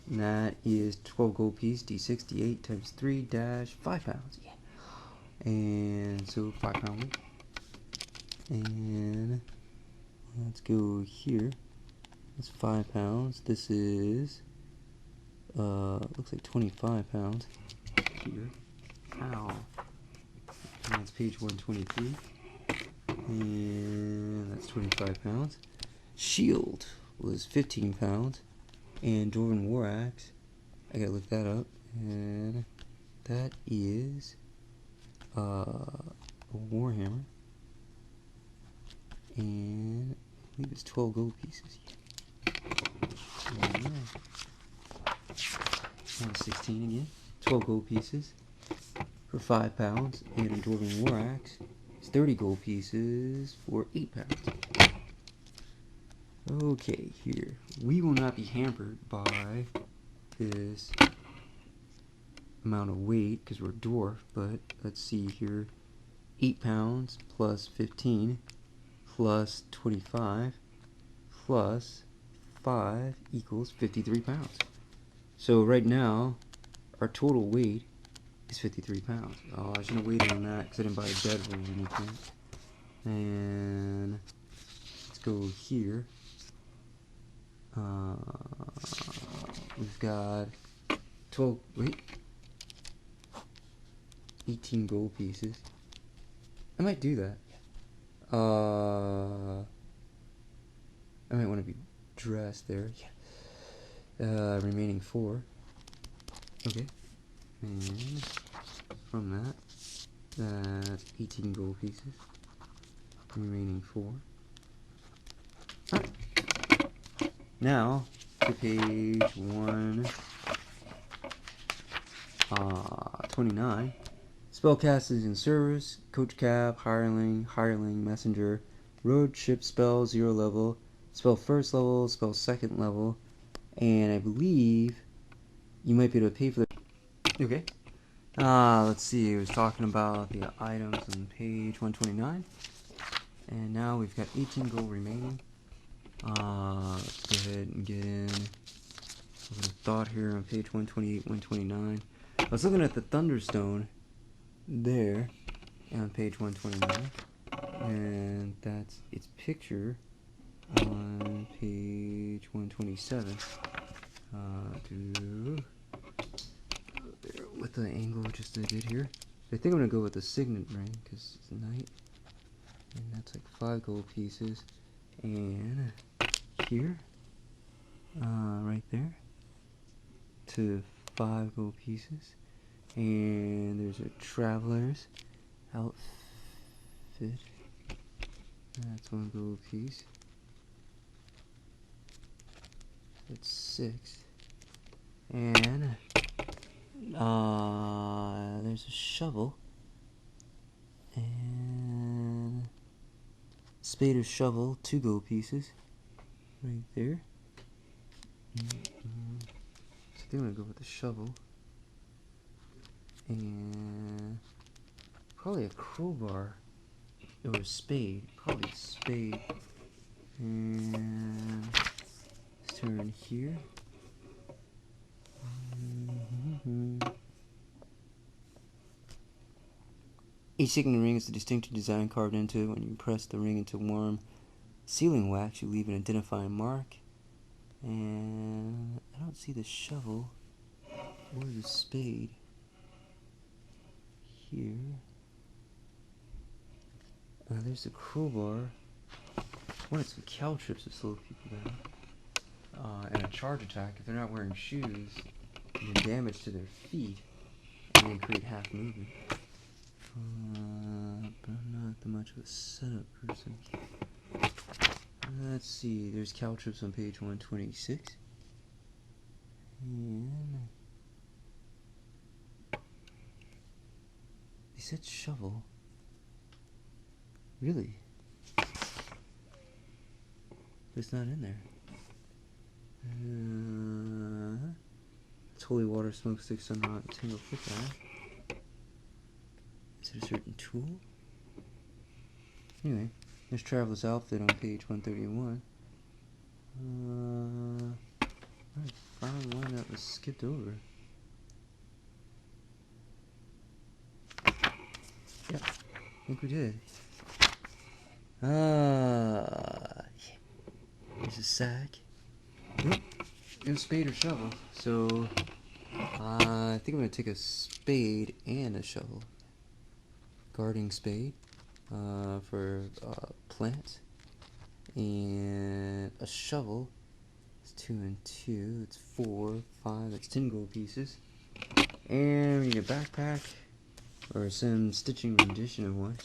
And that is 12 gold piece, D6, D8 times 3 dash 5 pounds. Yeah. And so 5 pound weight. And let's go here. That's 5 pounds. This is looks like 25 pounds here. Ow. And that's page 123. And that's 25 pounds. Shield was 15 pounds. And Dwarven War Axe, I gotta look that up. And that is a Warhammer. And I believe it's 12 gold pieces. Yeah. 116 again. 12 gold pieces for 5 pounds. And a Dwarven War Axe is 30 gold pieces for 8 pounds. Okay, here. We will not be hampered by this amount of weight because we're dwarf, but let's see here. 8 pounds plus 15 plus 25 plus 5 equals 53 pounds. So right now, our total weight is 53 pounds. Oh, I shouldn't have waited on that because I didn't buy a bed or anything. And let's go here. We've got 18 gold pieces. I might do that. I might want to be dressed there. Yeah. Remaining 4. Okay. And from that's 18 gold pieces. Remaining 4. Alright. Now, to page 129. Spellcasters in service, coach cab, hireling, messenger, road, ship, spell, 0 level, spell first level, spell second level, and I believe you might be able to pay for the... Okay. Let's see, I was talking about the items on page 129, and now we've got 18 gold remaining. Let's go ahead and get in a little thought here on page 128, 129. I was looking at the Thunderstone there on page 129, and that's its picture on page 127. There with the angle just I did here. I think I'm gonna go with the signet ring because it's night, and that's like 5 gold pieces. And here, right there, to 5 gold pieces. And there's a traveler's outfit. That's 1 gold piece. That's 6. And there's a shovel. And spade or shovel, 2 gold pieces. Right there. So I think I'm gonna go with the shovel. And probably a crowbar or a spade. Probably a spade. And let's turn here. Each signet ring is a distinctive design carved into it. When you press the ring into warm sealing wax, you leave an identifying mark. And I don't see the shovel or the spade here. There's the crowbar. I wanted some caltrips to slow people down. And a charge attack. If they're not wearing shoes, you do damage to their feet and then create half movement. But I'm not that much of a setup person. Let's see, there's caltrips on page 126. And they said shovel. Really? It's not in there. It's holy water, smoke stick, sun rod, tangle flip iron. Is it a certain tool? Anyway, there's Traveler's Outfit on page 131. I found one that was skipped over. Yep, I think we did. Yeah. There's a sack. Nope, it was spade or shovel. So, I think I'm going to take a spade and a shovel. Gardening spade for plants. And a shovel. It's 2 and 2. It's 4, 5. That's 10 gold pieces. And we need a backpack or some stitching rendition of one.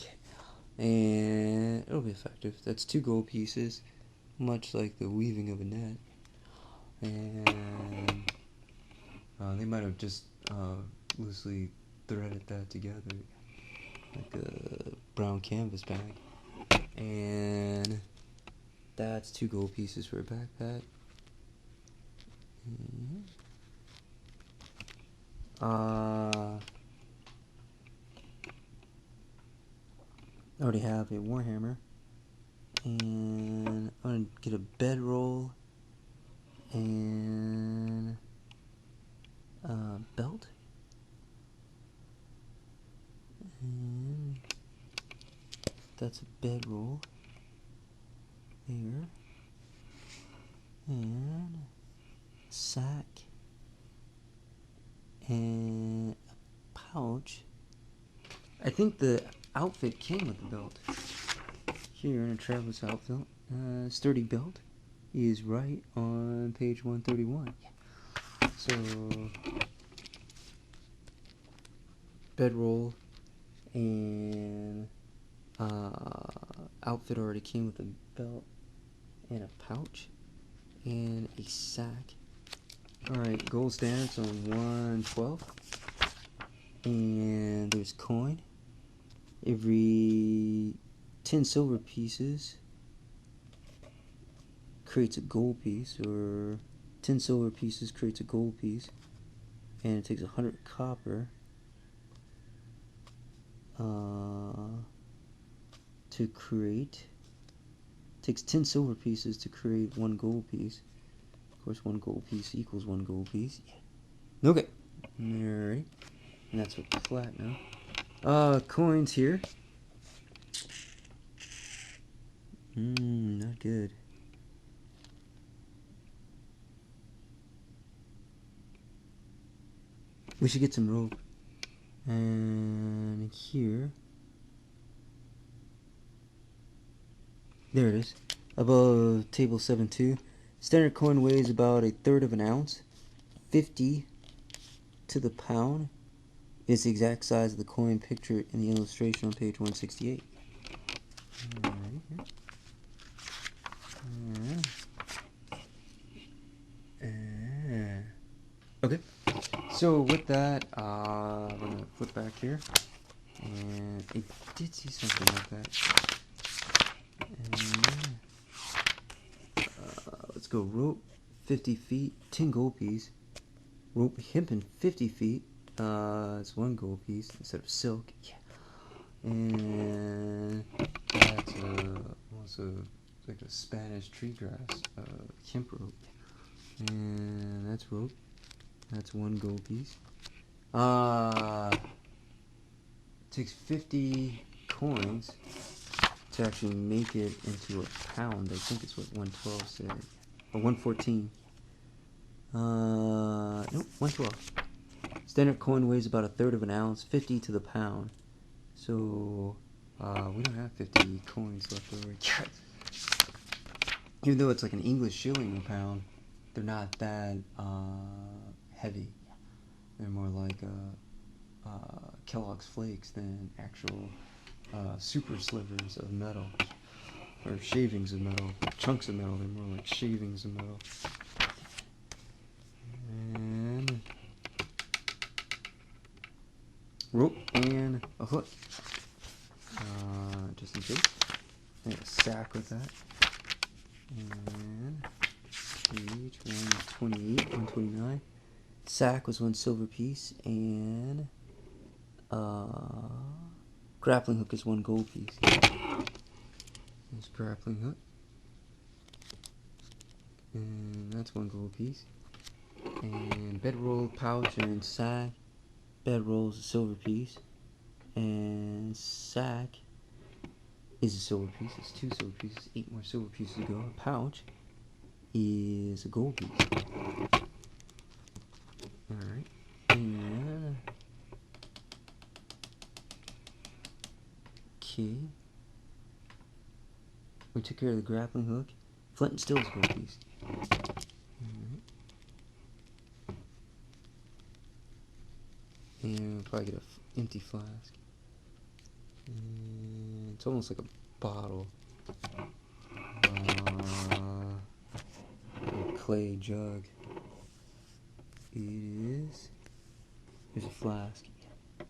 And it'll be effective. That's 2 gold pieces, much like the weaving of a net. And they might have just loosely threaded that together, like a brown canvas bag. And that's 2 gold pieces for a backpack. I already have a warhammer, and I'm gonna get a bedroll and a belt, and that's a bedroll there, and a sack, and a pouch. I think the outfit came with the belt. Here in a Traveler's Outfit, sturdy belt is right on page 131. So, bedroll and outfit already came with a belt and a pouch and a sack. Alright, gold standards on 112. And there's coin. Every 10 silver pieces creates a gold piece, or 10 silver pieces creates a gold piece, and it takes 100 copper to create. It takes 10 silver pieces to create 1 gold piece. Of course, 1 gold piece equals 1 gold piece. Yeah. Okay. Alright. And that's with platinum. Coins here. Not good. We should get some rope. And here. There it is. Above table 7.2. Standard coin weighs about 1/3 of an ounce. 50 to the pound is the exact size of the coin pictured in the illustration on page 168. Okay, so with that, I'm going to flip back here, and I did see something like that. And, let's go rope 50 feet, 10 gold piece. Rope hempen 50 feet, it's 1 gold piece instead of silk. Yeah. And that's also like a Spanish tree grass, hemp rope. And that's rope. That's 1 gold piece. It takes 50 coins to actually make it into a pound. I think it's what 112 said. Or 114. Nope, 112. Standard coin weighs about 1/3 of an ounce, 50 to the pound. So, we don't have 50 coins left over. Even though it's like an English shilling a pound, they're not that heavy. They're more like Kellogg's Flakes than actual super slivers of metal, or shavings of metal, chunks of metal. They're more like shavings of metal. And rope and a hook, just in case. And a sack with that. And each 128, 129. Sack was 1 silver piece, and grappling hook is 1 gold piece. There's grappling hook, and that's 1 gold piece. And bedroll, pouch, and sack. Bedroll is a silver piece, and sack is a silver piece. It's 2 silver pieces, 8 more silver pieces to go. A pouch is a gold piece. Alright, and okay, we took care of the grappling hook. Flint and steel is a gold piece. Alright, and we'll probably get an empty flask. And it's almost like a bottle. A clay jug. Here's a flask.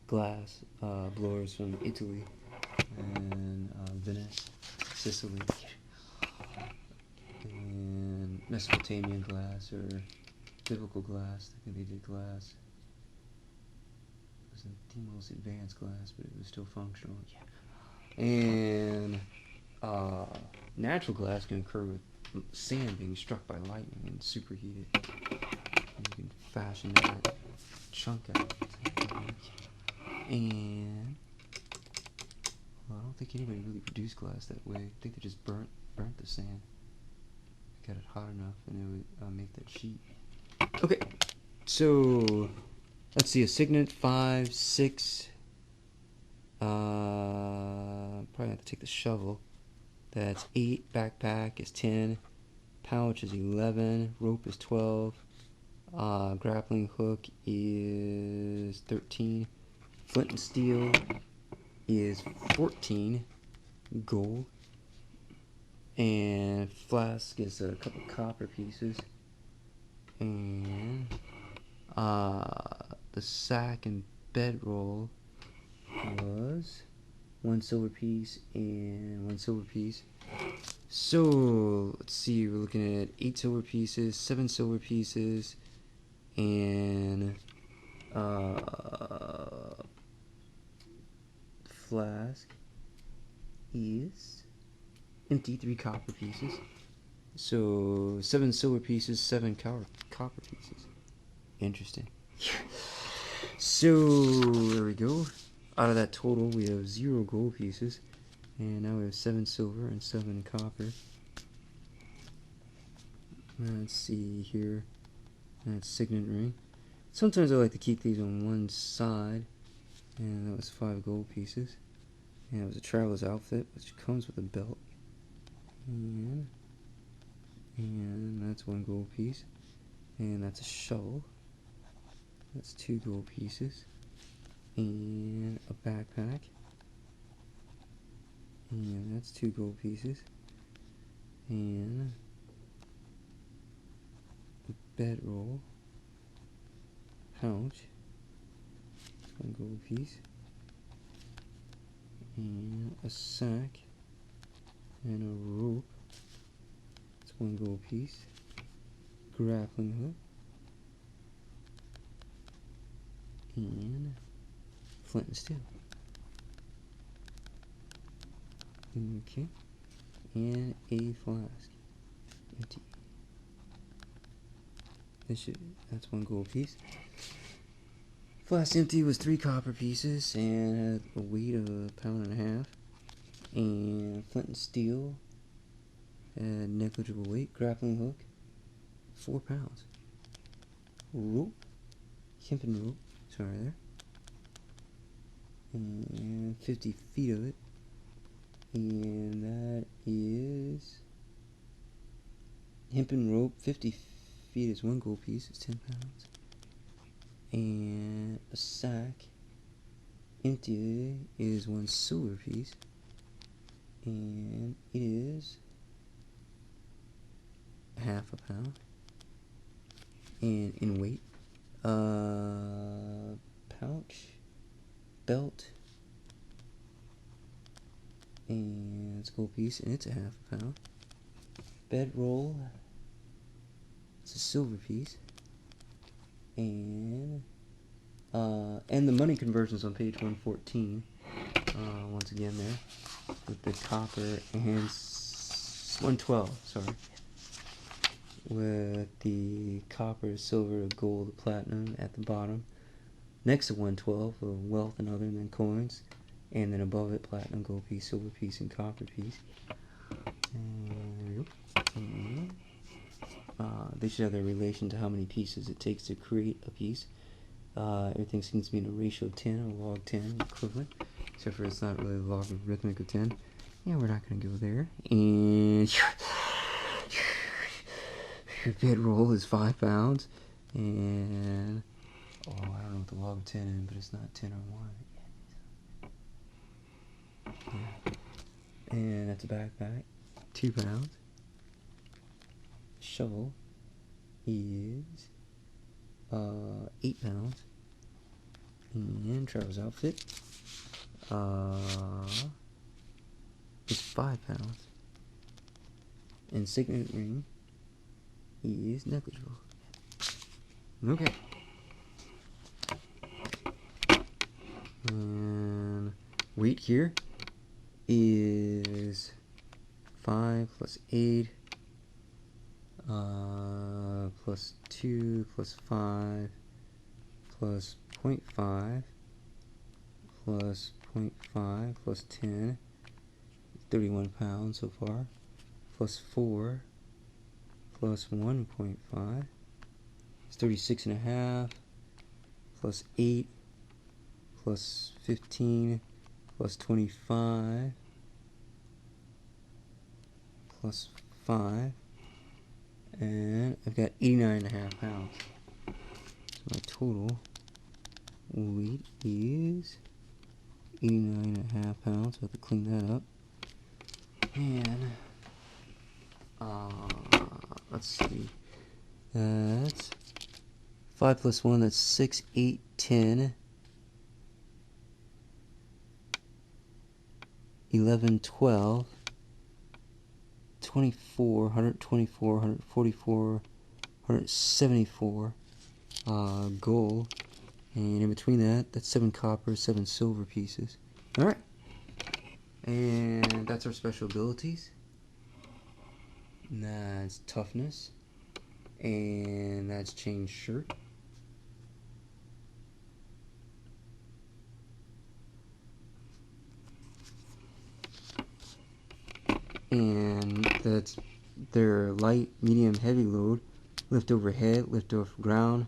Glass, blowers from Italy and Venice, Sicily. And Mesopotamian glass or biblical glass. I think they did glass. It wasn't the most advanced glass, but it was still functional. Yeah. And natural glass can occur with sand being struck by lightning and superheated. And you can fashion that chunk out. And well, I don't think anybody really produced glass that way. I think they just burnt the sand. Got it hot enough, and it would make that sheet. Okay, so let's see, a signet 5, 6. Probably have to take the shovel. That's 8. Backpack is 10. Pouch is 11. Rope is 12. Grappling hook is 13. Flint and steel is 14 gold. And flask is a couple copper pieces. And the sack and bedroll was 1 silver piece and 1 silver piece. So let's see, we're looking at 8 silver pieces, 7 silver pieces, and flask is empty, 3 copper pieces. So 7 silver pieces, 7 copper pieces. Interesting. So there we go. Out of that total, we have 0 gold pieces, and now we have 7 silver and 7 copper. Let's see here. That's signet ring. Sometimes I like to keep these on one side, and that was 5 gold pieces. And it was a traveler's outfit, which comes with a belt. And that's 1 gold piece. And that's a shovel. That's 2 gold pieces. And a backpack. And that's 2 gold pieces. And a bedroll. Pouch. 1 gold piece. And a sack. And a rope. It's 1 gold piece. Grappling hook. And flint and steel. Okay. And a flask. Empty. That's 1 gold piece. Flask empty was 3 copper pieces and had a weight of 1.5 pounds. And flint and steel had negligible weight. Grappling hook, 4 pounds. Rope, hempen rope, sorry there. And 50 feet of it. And that is hempen rope, 50 feet is 1 gold piece, it's 10 pounds. And a sack, empty, is 1 silver piece. And it is half a pound. And in weight, pouch, belt, and it's a gold piece, and it's a half a pound. bedroll. It's a silver piece. And the money conversions on page 114. Once again there. With the copper and 112, sorry. With the copper, silver, gold, platinum at the bottom. Next to 112, wealth and other, and then coins. And then above it, platinum, gold piece, silver piece, and copper piece. And they should have their relation to how many pieces it takes to create a piece. Everything seems to be in a ratio of 10 or log 10 equivalent, except for it's not really logarithmic of 10. Yeah, we're not going to go there. And your bedroll is 5 pounds. And I don't know what the log of 10 is, but it's not 10 or 1. Yeah. And that's a backpack, 2 pounds. Shovel is 8 pounds. And Trevor's outfit is 5 pounds. And signet ring is negligible. Okay. And weight here is 5 plus 8 plus 2 plus 5 plus 0.5 plus 0.5 plus 10, 31 pounds so far, plus 4 plus 1.5, it's 36 and a half, plus 8 plus 15 plus 25 plus 5, and I've got 89 and a half pounds. So my total weight is 89 and a half pounds. So I have to clean that up. And let's see. That's 5 plus 1, that's 6, 8, 10, 11, 12, 24, 124, 144, 174 gold, and in between that, that's 7 copper, 7 silver pieces. Alright, and that's our special abilities. And that's toughness, and that's chain shirt. And that's their light, medium, heavy load, lift overhead, lift off ground,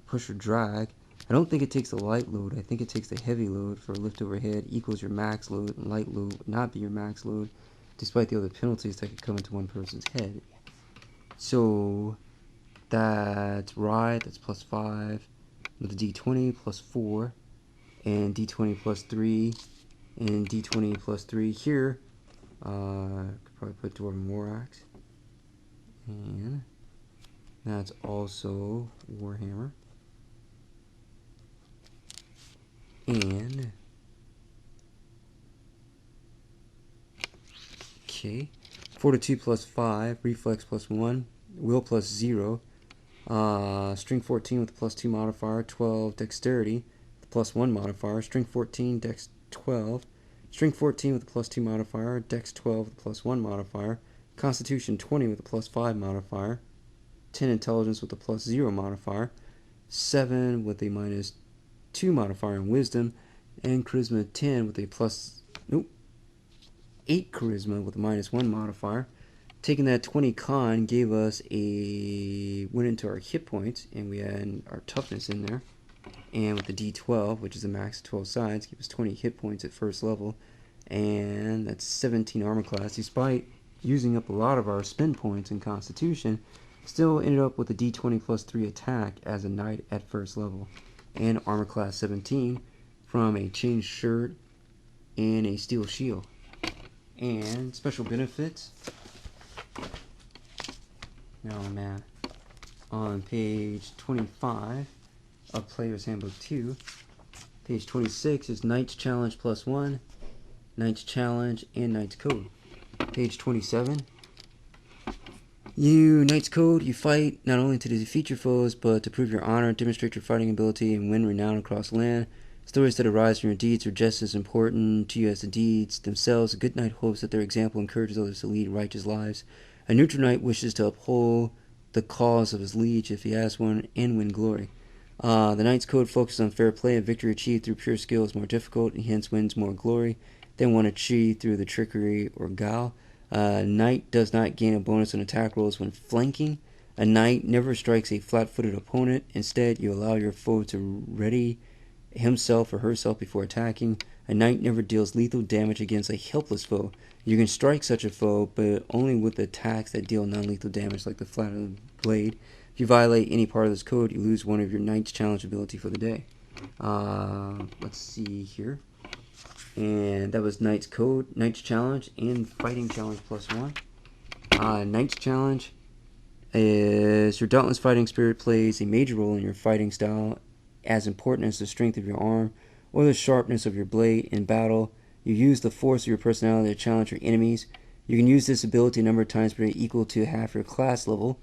push or drag. I don't think it takes the light load. I think it takes the heavy load for lift overhead equals your max load, and light load would not be your max load, despite the other penalties that could come into one person's head. So that's ride, that's plus 5, with a d20 plus 4, and d20 plus 3, and d20 plus 3 here. Could probably put Dwarven War Axe. And that's also Warhammer. And okay, Fortitude plus 5, Reflex plus 1, Will plus 0, String 14 with a plus 2 modifier, 12 Dexterity with a plus 1 modifier, String 14, Dex 12, String 14 with a plus 2 modifier, Dex 12 with a plus 1 modifier, Constitution 20 with a plus 5 modifier, 10 Intelligence with a plus 0 modifier, 7 with a minus 2 modifier in Wisdom, and Charisma 10 with a plus, 8 Charisma with a minus 1 modifier. Taking that 20 con gave us went into our hit points, and we had our toughness in there. And with the D12, which is a max of 12 sides, give us 20 hit points at first level. And that's 17 armor class. Despite using up a lot of our spin points in Constitution, still ended up with a D20 plus 3 attack as a knight at first level. And armor class 17 from a chain shirt and a steel shield. And special benefits. Oh man. On page 25 of Player's Handbook 2, page 26 is Knight's Challenge plus 1, Knight's Challenge, and Knight's Code. Page 27. You, Knight's Code, you fight not only to defeat your foes, but to prove your honor, demonstrate your fighting ability, and win renown across the land. Stories that arise from your deeds are just as important to you as the deeds themselves. A good knight hopes that their example encourages others to lead righteous lives. A neutral knight wishes to uphold the cause of his liege if he has one and win glory. The Knight's Code focuses on fair play. A victory achieved through pure skill is more difficult, and hence wins more glory than one achieved through the trickery or guile. A knight does not gain a bonus on attack rolls when flanking. A knight never strikes a flat-footed opponent. Instead, you allow your foe to ready himself or herself before attacking. A knight never deals lethal damage against a helpless foe. You can strike such a foe, but only with attacks that deal non-lethal damage, like the flat of the blade. If you violate any part of this code, you lose one of your Knight's Challenge ability for the day. Let's see here. And that was Knight's Code, Knight's Challenge, and Fighting Challenge +1. Knight's Challenge is your dauntless fighting spirit plays a major role in your fighting style, as important as the strength of your arm or the sharpness of your blade in battle. You use the force of your personality to challenge your enemies. You can use this ability a number of times per day, equal to half your class level.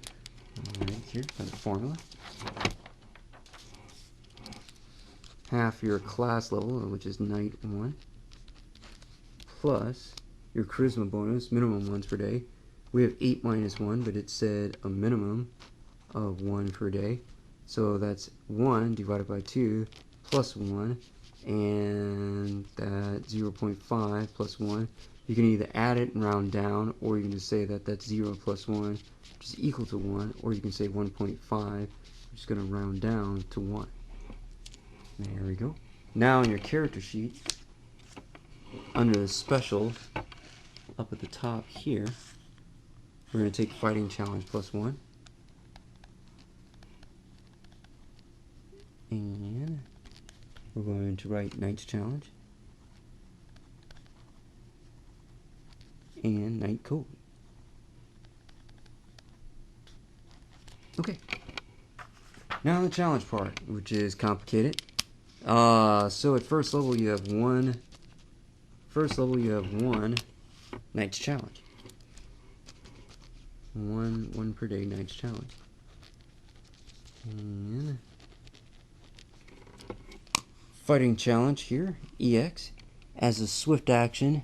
Right here, that's the formula. Half your class level, which is Knight 1. Plus your charisma bonus, minimum ones per day. We have 8 minus 1, but it said a minimum of 1 per day. So that's 1 divided by 2 plus 1, and that's 0.5 plus 1. You can either add it and round down, or you can just say that that's 0 plus 1, which is equal to 1, or you can say 1.5, which is going to round down to 1. There we go. Now in your character sheet, under the special, up at the top here, we're going to take Fighting Challenge +1. And we're going to write Knight's Challenge. And Knight Code. Okay. Now the challenge part, which is complicated. So at first level you have one Knight's Challenge. One per day Knight's Challenge. And Fighting Challenge here, EX. As a swift action,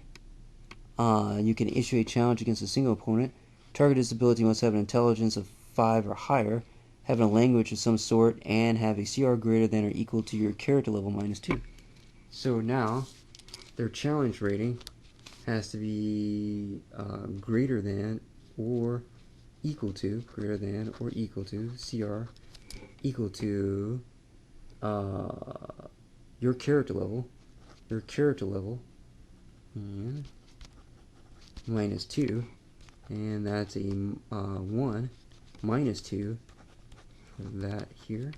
you can issue a challenge against a single opponent. Target's ability must have an intelligence of 5 or higher, have a language of some sort, and have a CR greater than or equal to your character level -2. So now, their challenge rating has to be greater than or equal to, CR equal to your character level, and -2, and that's a 1 -2 for that here.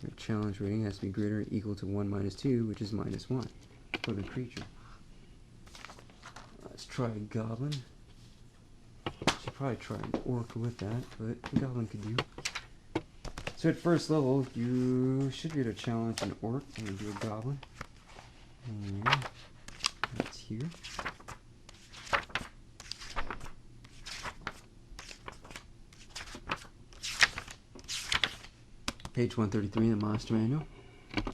Your challenge rating has to be greater or equal to 1 -2, which is -1 for the creature. Let's try a goblin. Should probably try an orc with that, but a goblin could do. So at first level, you should be able to challenge an orc and do a goblin. And that's here. Page 133 in the Monster Manual.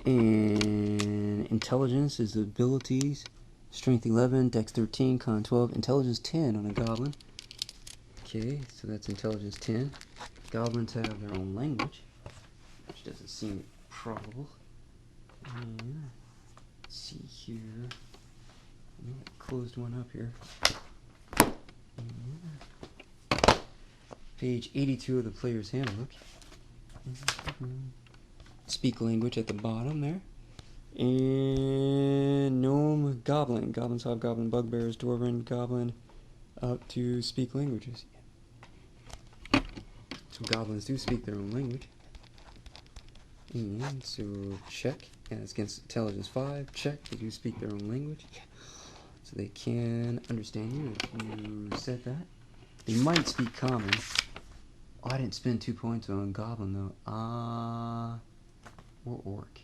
And intelligence is the abilities. Strength 11, Dex 13, Con 12, Intelligence 10 on a goblin. Okay, so that's Intelligence 10. Goblins have their own language, which doesn't seem probable. And let's see here. I closed one up here. And page 82 of the Player's Handbook. Speak language at the bottom there. And gnome, goblin. Goblins, hobgoblin, bugbears, dwarven, goblin, up to speak languages. So goblins do speak their own language. And so check. Yeah, it's against intelligence 5. Check. They do speak their own language. So they can understand you if you said that. They might speak common. Oh, I didn't spend 2 points on goblin though. Or orc.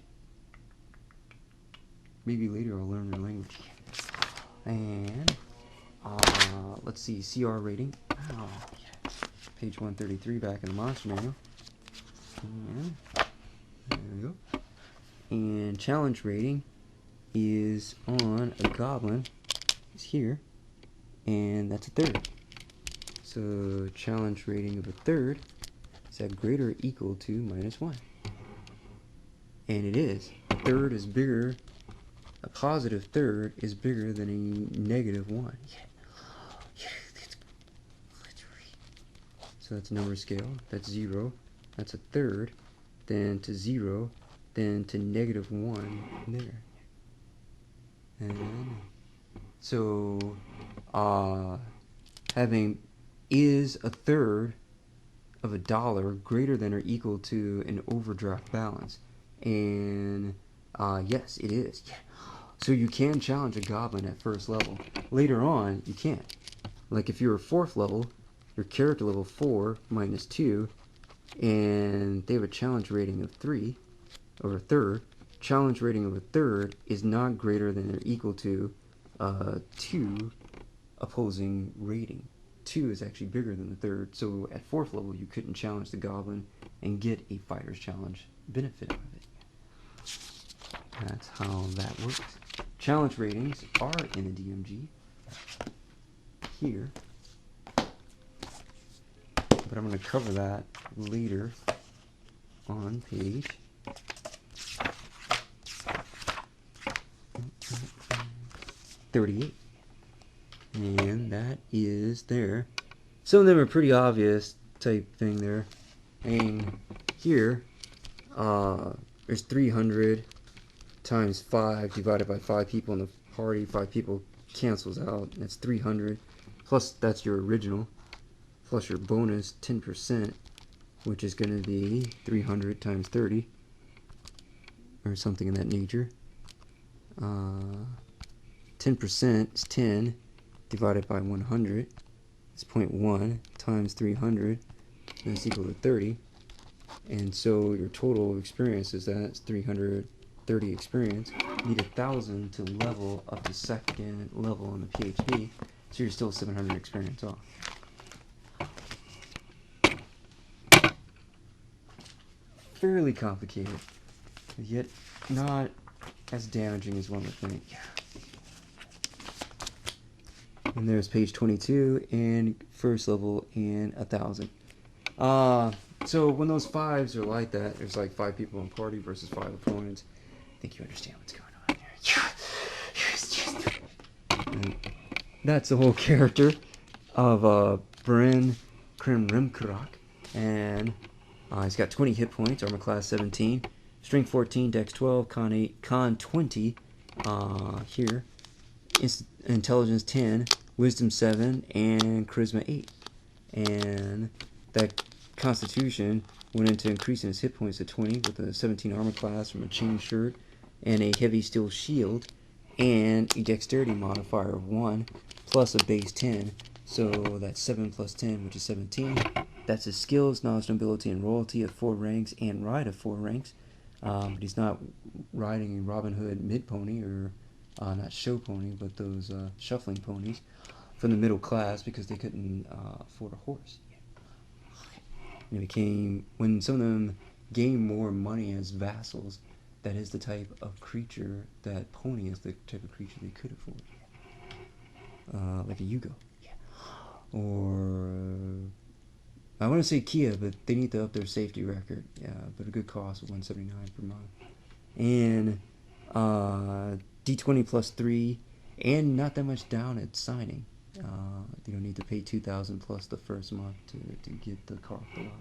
Maybe later I'll learn their language. And Let's see, CR rating. Wow. Page 133 back in the monster manual. And there we go. And challenge rating is on a goblin. It's here. And that's a third. So challenge rating of a third is that greater or equal to -1. And it is. A third is bigger. A positive third is bigger than a -1. Yeah. So that's number scale. That's 0. That's a third. Then to 0. Then to -1 there. And so having is a third of a dollar greater than or equal to an overdraft balance. And yes, it is. Yeah. So you can challenge a goblin at first level. Later on, you can't. Like if you're 4th level, your character level 4 -2, and they have a challenge rating of 3 over a third. Challenge rating of a third is not greater than or equal to 2 opposing rating. 2 is actually bigger than the third, so at 4th level you couldn't challenge the goblin and get a fighter's challenge benefit out of it. That's how that works. Challenge ratings are in the DMG here, but I'm going to cover that later on page 38. And that is there. Some of them are pretty obvious type thing there. And here, there's 300 times 5 divided by 5 people in the party. 5 people cancels out. That's 300. Plus, that's your original. Plus your bonus 10%, which is going to be 300 times 30. Or something in that nature. 10% is 10 divided by 100. It's 0.1 times 300. That's equal to 30. And so your total experience is that it's 330 experience. You need 1,000 to level up to 2nd level on the PhD. So you're still 700 experience off. Fairly complicated, yet not as damaging as one would think. And there's page 22 and 1st level and 1,000. So when those 5s are like that, there's like 5 people in party versus 5 opponents. I think you understand what's going on here. That's the whole character of Barendd Crimm, and he's got 20 hit points, armor class 17, strength 14, dex 12, con 20 here, intelligence 10, wisdom 7, and charisma 8. And that constitution went into increasing his hit points to 20 with a 17 armor class from a chain shirt and a heavy steel shield and a dexterity modifier of 1 plus a base 10. So that's 7 plus 10, which is 17. That's his skills, knowledge, nobility, and royalty of 4 ranks and ride of 4 ranks. But he's not riding a Robin Hood mid pony or not show pony, but those shuffling ponies from the middle class because they couldn't afford a horse. And it became, when some of them gained more money as vassals, that is the type of creature, that pony is the type of creature they could afford. Like a Yugo. Or, I want to say Kia, but they need to up their safety record. Yeah, but a good cost of $179 per month. And D20 plus 3, and not that much down at signing. You don't need to pay $2,000 plus the first month to get the car off the lot.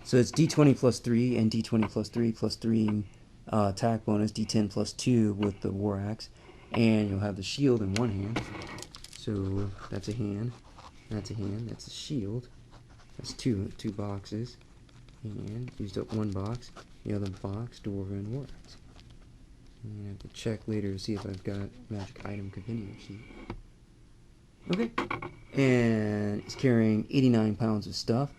So it's D20 plus 3 and D20 plus 3 plus 3 attack bonus, D10 plus 2 with the war axe, and you'll have the shield in one hand. So that's a hand, that's a hand, that's a shield. That's two boxes, and used up one box. The other box, Dwarven war axe. And I have to check later to see if I've got magic item compendium sheet. Okay, and he's carrying 89 pounds of stuff.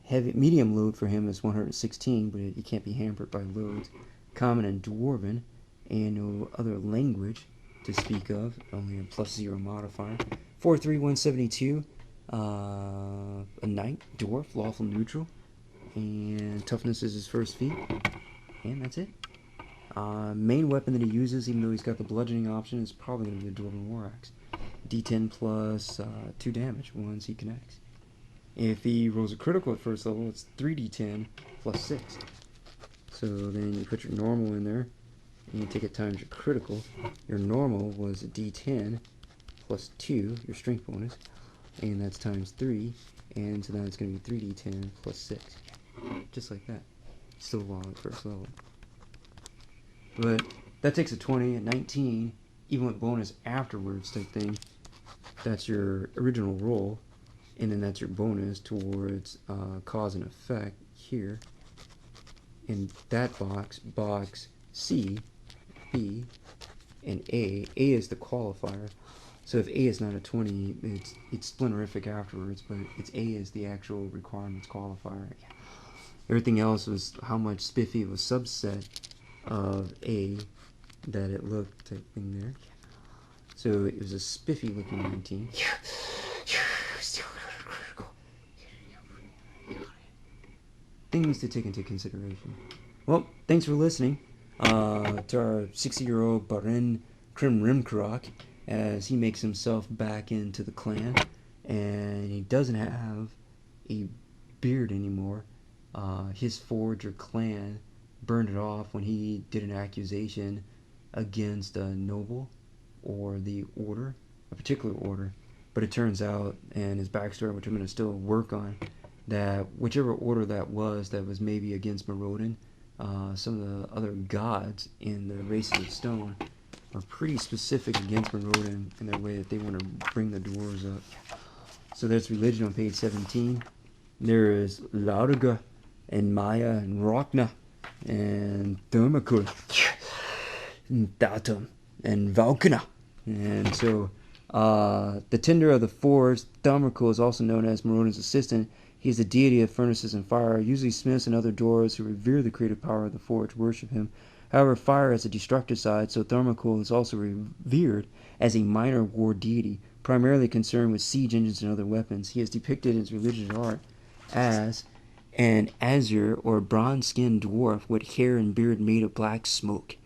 Heavy, medium load for him is 116, but it can't be hampered by loads. Common and Dwarven, and no other language to speak of, only a +0 modifier. 4-3, 172. A knight, dwarf, lawful neutral. And toughness is his first feat. And that's it. Main weapon that he uses, even though he's got the bludgeoning option, is probably going to be a Dwarven War Axe. D10 plus 2 damage once he connects. If he rolls a critical at first level, it's 3d10 plus 6. So then you put your normal in there, and you take it times your critical. Your normal was a d10 plus 2, your strength bonus, and that's times 3, and so now it's going to be 3d10 plus 6. Just like that. Still long at first level. But that takes a 20, a 19, even with bonus afterwards type thing. That's your original roll, and then that's your bonus towards cause and effect here. In that box C, B, and A. A is the qualifier. So if A is not a 20, it's splendorific afterwards, but it's A is the actual requirements qualifier. Yeah. Everything else was how much spiffy was subset of A that it looked type thing there. So it was a spiffy looking 19. Things to take into consideration. Well, thanks for listening to our 60-year-old Barendd Crimm as he makes himself back into the clan, and he doesn't have a beard anymore. His forge or clan burned it off when he did an accusation against a noble or the order, a particular order. But it turns out, and his backstory, which I'm going to still work on, that whichever order that was maybe against Morodin, some of the other gods in the races of stone are pretty specific against Morodin in their way that they want to bring the dwarves up. So there's religion on page 17. There is Lauriga and Maya and Rokna and Thermacul and Datum and Valkana. And so the tender of the forge, Thermacul, is also known as Morodin's assistant. He is the deity of furnaces and fire. Usually smiths and other dwarves who revere the creative power of the forge worship him. However, fire has a destructive side, so Thermacul is also revered as a minor war deity, primarily concerned with siege engines and other weapons. He is depicted in his religious art as an azure or bronze-skinned dwarf with hair and beard made of black smoke.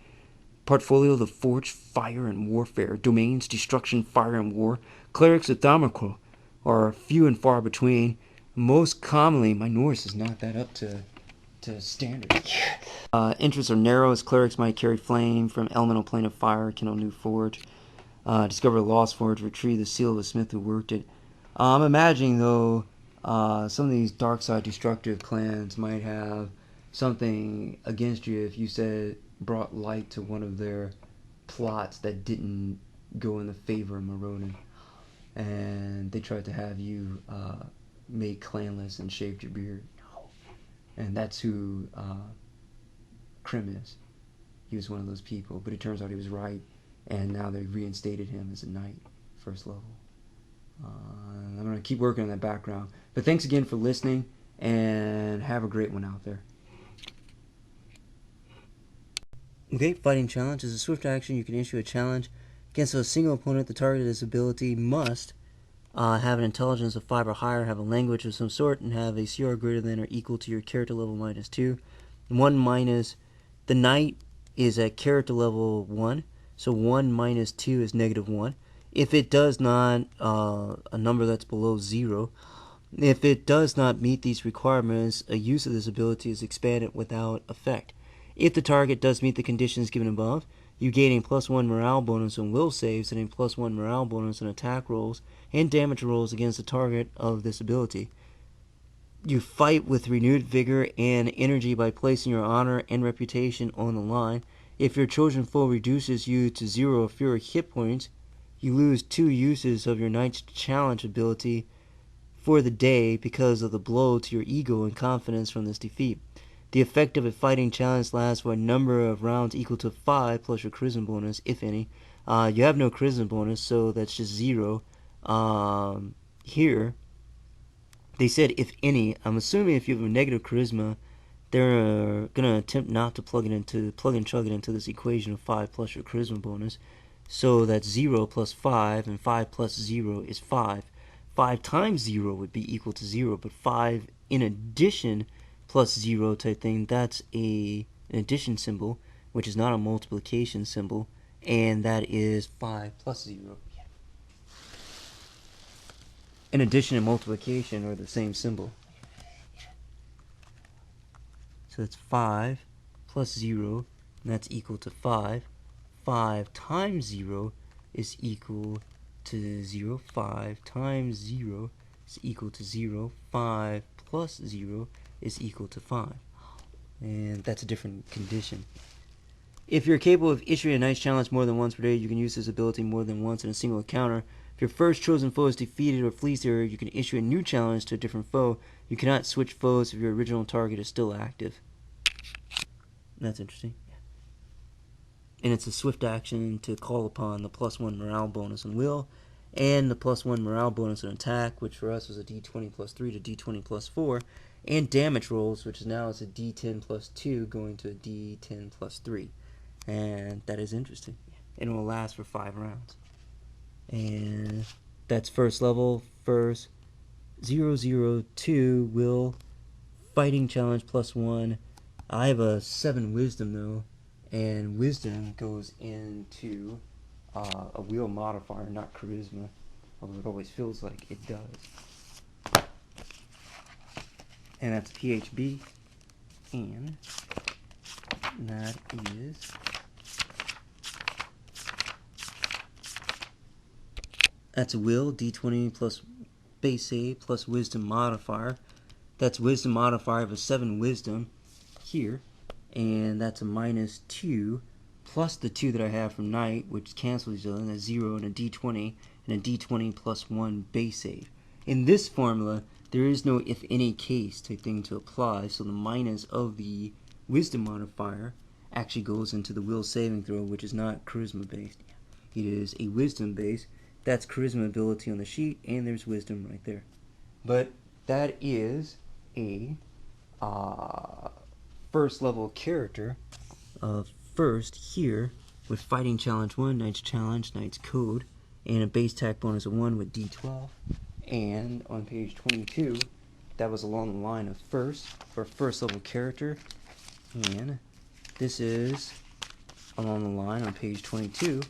Portfolio: the forge, fire and warfare. Domains: destruction, fire and war. Clerics of Thermacul are few and far between. Most commonly, my Norse is not that up to standard. Interests are narrow, as clerics might carry flame from elemental plane of fire, kindle new forge, discover a lost forge, retrieve the seal of a smith who worked it. I'm imagining, though, some of these dark side destructive clans might have something against you if you said brought light to one of their plots that didn't go in the favor of Morodin, and they tried to have you made clanless and shaved your beard. And that's who Crimm is. He was one of those people, but it turns out he was right, and now they reinstated him as a knight, first level. I'm going to keep working on that background. But thanks again for listening, and have a great one out there. Okay, Fighting Challenge is a swift action. You can issue a challenge against a single opponent. The target of this ability must have an intelligence of 5 or higher, have a language of some sort, and have a CR greater than or equal to your character level -2. 1 minus, the knight is at character level 1, so 1 minus 2 is -1. If it does not, a number that's below 0, if it does not meet these requirements, a use of this ability is expanded without effect. If the target does meet the conditions given above, you gain a +1 morale bonus on will saves and a +1 morale bonus on attack rolls and damage rolls against the target of this ability. You fight with renewed vigor and energy by placing your honor and reputation on the line. If your chosen foe reduces you to 0 or fewer hit points, you lose 2 uses of your Knight's Challenge ability for the day because of the blow to your ego and confidence from this defeat. The effect of a fighting challenge lasts for a number of rounds equal to 5 plus your charisma bonus, if any. You have no charisma bonus, so that's just 0. Here, they said if any. I'm assuming if you have a negative charisma, they're gonna attempt not to plug and chug it into this equation of 5 plus your charisma bonus. So that's 0 plus 5, and 5 plus 0 is 5. 5 times 0 would be equal to 0, but 5 in addition plus 0 type thing, that's an addition symbol, which is not a multiplication symbol, and that is 5 plus 0. And addition and multiplication are the same symbol. So that's 5 plus 0, and that's equal to 5. 5 times 0 is equal to 0. 5 times 0 is equal to 0. 5 plus 0 is equal to 5. And that's a different condition. If you're capable of issuing a nice challenge more than once per day, you can use this ability more than once in a single encounter. If your first chosen foe is defeated or flees the area, you can issue a new challenge to a different foe. You cannot switch foes if your original target is still active. That's interesting. And it's a swift action to call upon the +1 morale bonus on will, and the +1 morale bonus on attack, which for us was a d20 plus 3 to d20 plus 4, and damage rolls, which now is a d10 plus 2 going to a d10 plus 3. And that is interesting. And it will last for 5 rounds. And that's first level, first 002 will fighting challenge +1. I have a 7 wisdom though, and wisdom goes into a will modifier, not charisma, although it always feels like it does. And that's PHB, and that is that's a will, d20 plus base save plus wisdom modifier. That's wisdom modifier of a 7 wisdom here, and that's a -2 plus the 2 that I have from night, which cancels each other, and that's 0 and a d20 and a d20 plus 1 base save. In this formula, there is no if any case type thing to apply, so the minus of the wisdom modifier actually goes into the will saving throw, which is not charisma based. It is a wisdom base. That's charisma ability on the sheet, and there's wisdom right there. But that is a first level character first here with fighting challenge 1, knight's challenge, knight's code, and a base attack bonus of 1 with d12. And on page 22, that was along the line of first for first level character, and this is along the line on page 22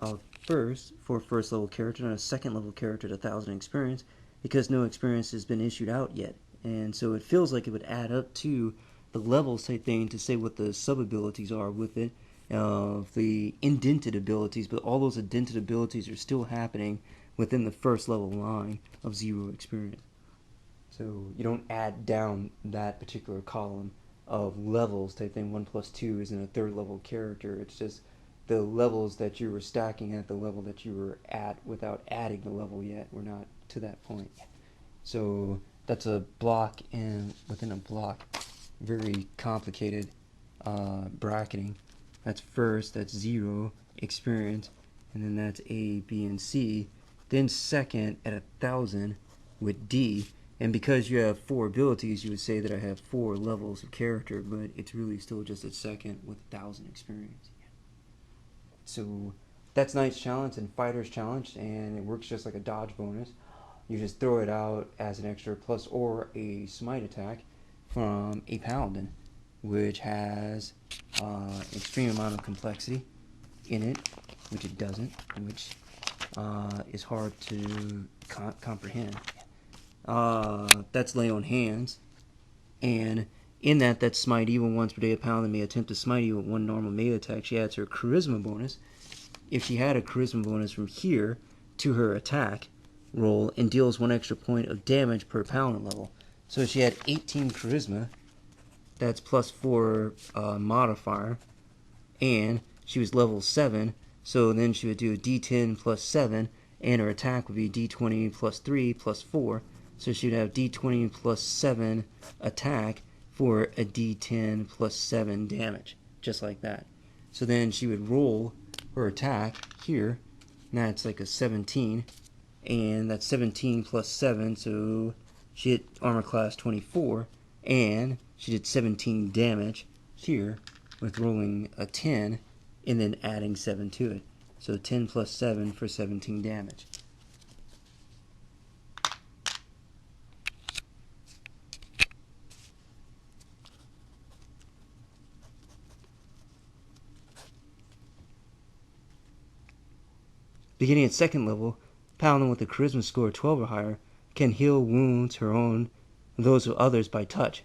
of first for first level character and a second level character at 1,000 experience, because no experience has been issued out yet. And so it feels like it would add up to the levels type thing to say what the sub abilities are with it, the indented abilities, but all those indented abilities are still happening within the first level line of 0 experience. So you don't add down that particular column of levels type thing. 1 plus 2 isn't a third level character. It's just the levels that you were stacking at the level that you were at without adding the level yet. We're not to that point. So that's a block and within a block. Very complicated bracketing. That's first, that's 0 experience, and then that's A, B, and C. Then second at 1,000 with D. And because you have 4 abilities, you would say that I have 4 levels of character, but it's really still just a second with 1,000 experience. So that's Knight's Challenge and Fighter's Challenge, and it works just like a dodge bonus. You just throw it out as an extra plus or a smite attack from a Paladin, which has an extreme amount of complexity in it, which it doesn't, which is hard to comprehend. That's lay on hands, and in that, that's smite evil once per day. A Paladin may attempt to smite you with 1 normal melee attack. She adds her charisma bonus. If she had a charisma bonus from here to her attack roll and deals 1 extra point of damage per Paladin level. So if she had 18 charisma, that's plus 4 modifier, and she was level 7, so then she would do a d10 plus 7, and her attack would be d20 plus 3 plus 4, so she would have d20 plus 7 attack for a d10 plus 7 damage, just like that. So then she would roll her attack here, and that's like a 17, and that's 17 plus 7, so she hit armor class 24, and she did 17 damage here with rolling a 10 and then adding 7 to it. So 10 plus 7 for 17 damage. Beginning at second level, Paladin with a charisma score of 12 or higher can heal wounds her own and those of others by touch.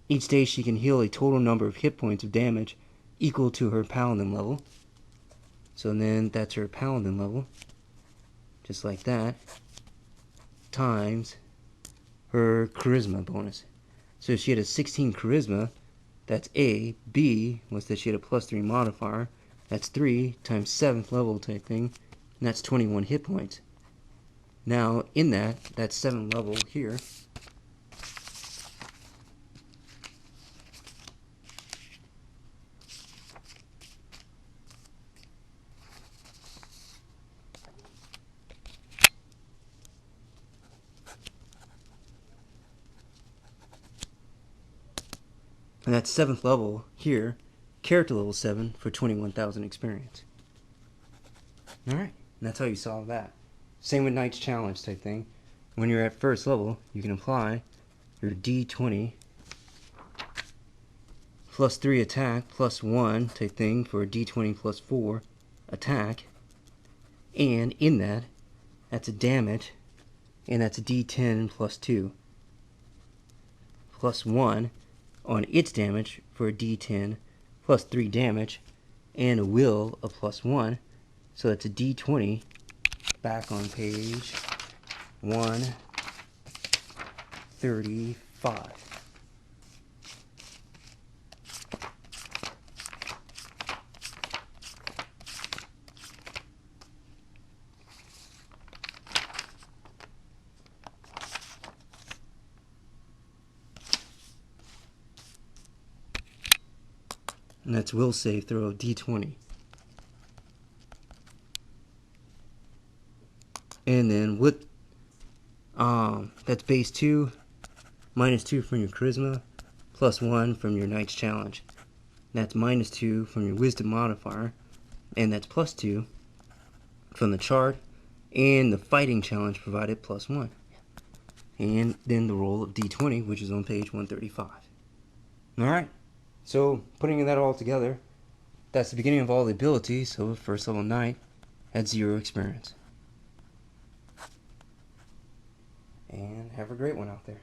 Each day she can heal a total number of hit points of damage equal to her Paladin level. So then that's her Paladin level, just like that, times her charisma bonus. So if she had a 16 charisma, that's A. B was that she had a +3 modifier. That's 3 times 7th level type thing, and that's 21 hit points. Now in that 7th level here, and that 7th level here, character level 7 for 21,000 experience. Alright, and that's how you solve that. Same with Knight's Challenge type thing. When you're at first level, you can apply your D20 plus 3 attack plus 1 type thing for a D20 plus 4 attack. And in that, that's a damage, and that's a D10 plus 2 plus 1 on its damage for a D10 plus 3 damage, and a will of plus 1. So that's a D20 back on page 135. And that's will save throw of D20. And then with that's base 2, -2 from your charisma, +1 from your Knight's Challenge. That's -2 from your wisdom modifier, and that's +2 from the chart and the fighting challenge provided +1. And then the roll of D20, which is on page 135. Alright, so putting that all together, that's the beginning of all the abilities. So first level Knight had 0 experience. And have a great one out there.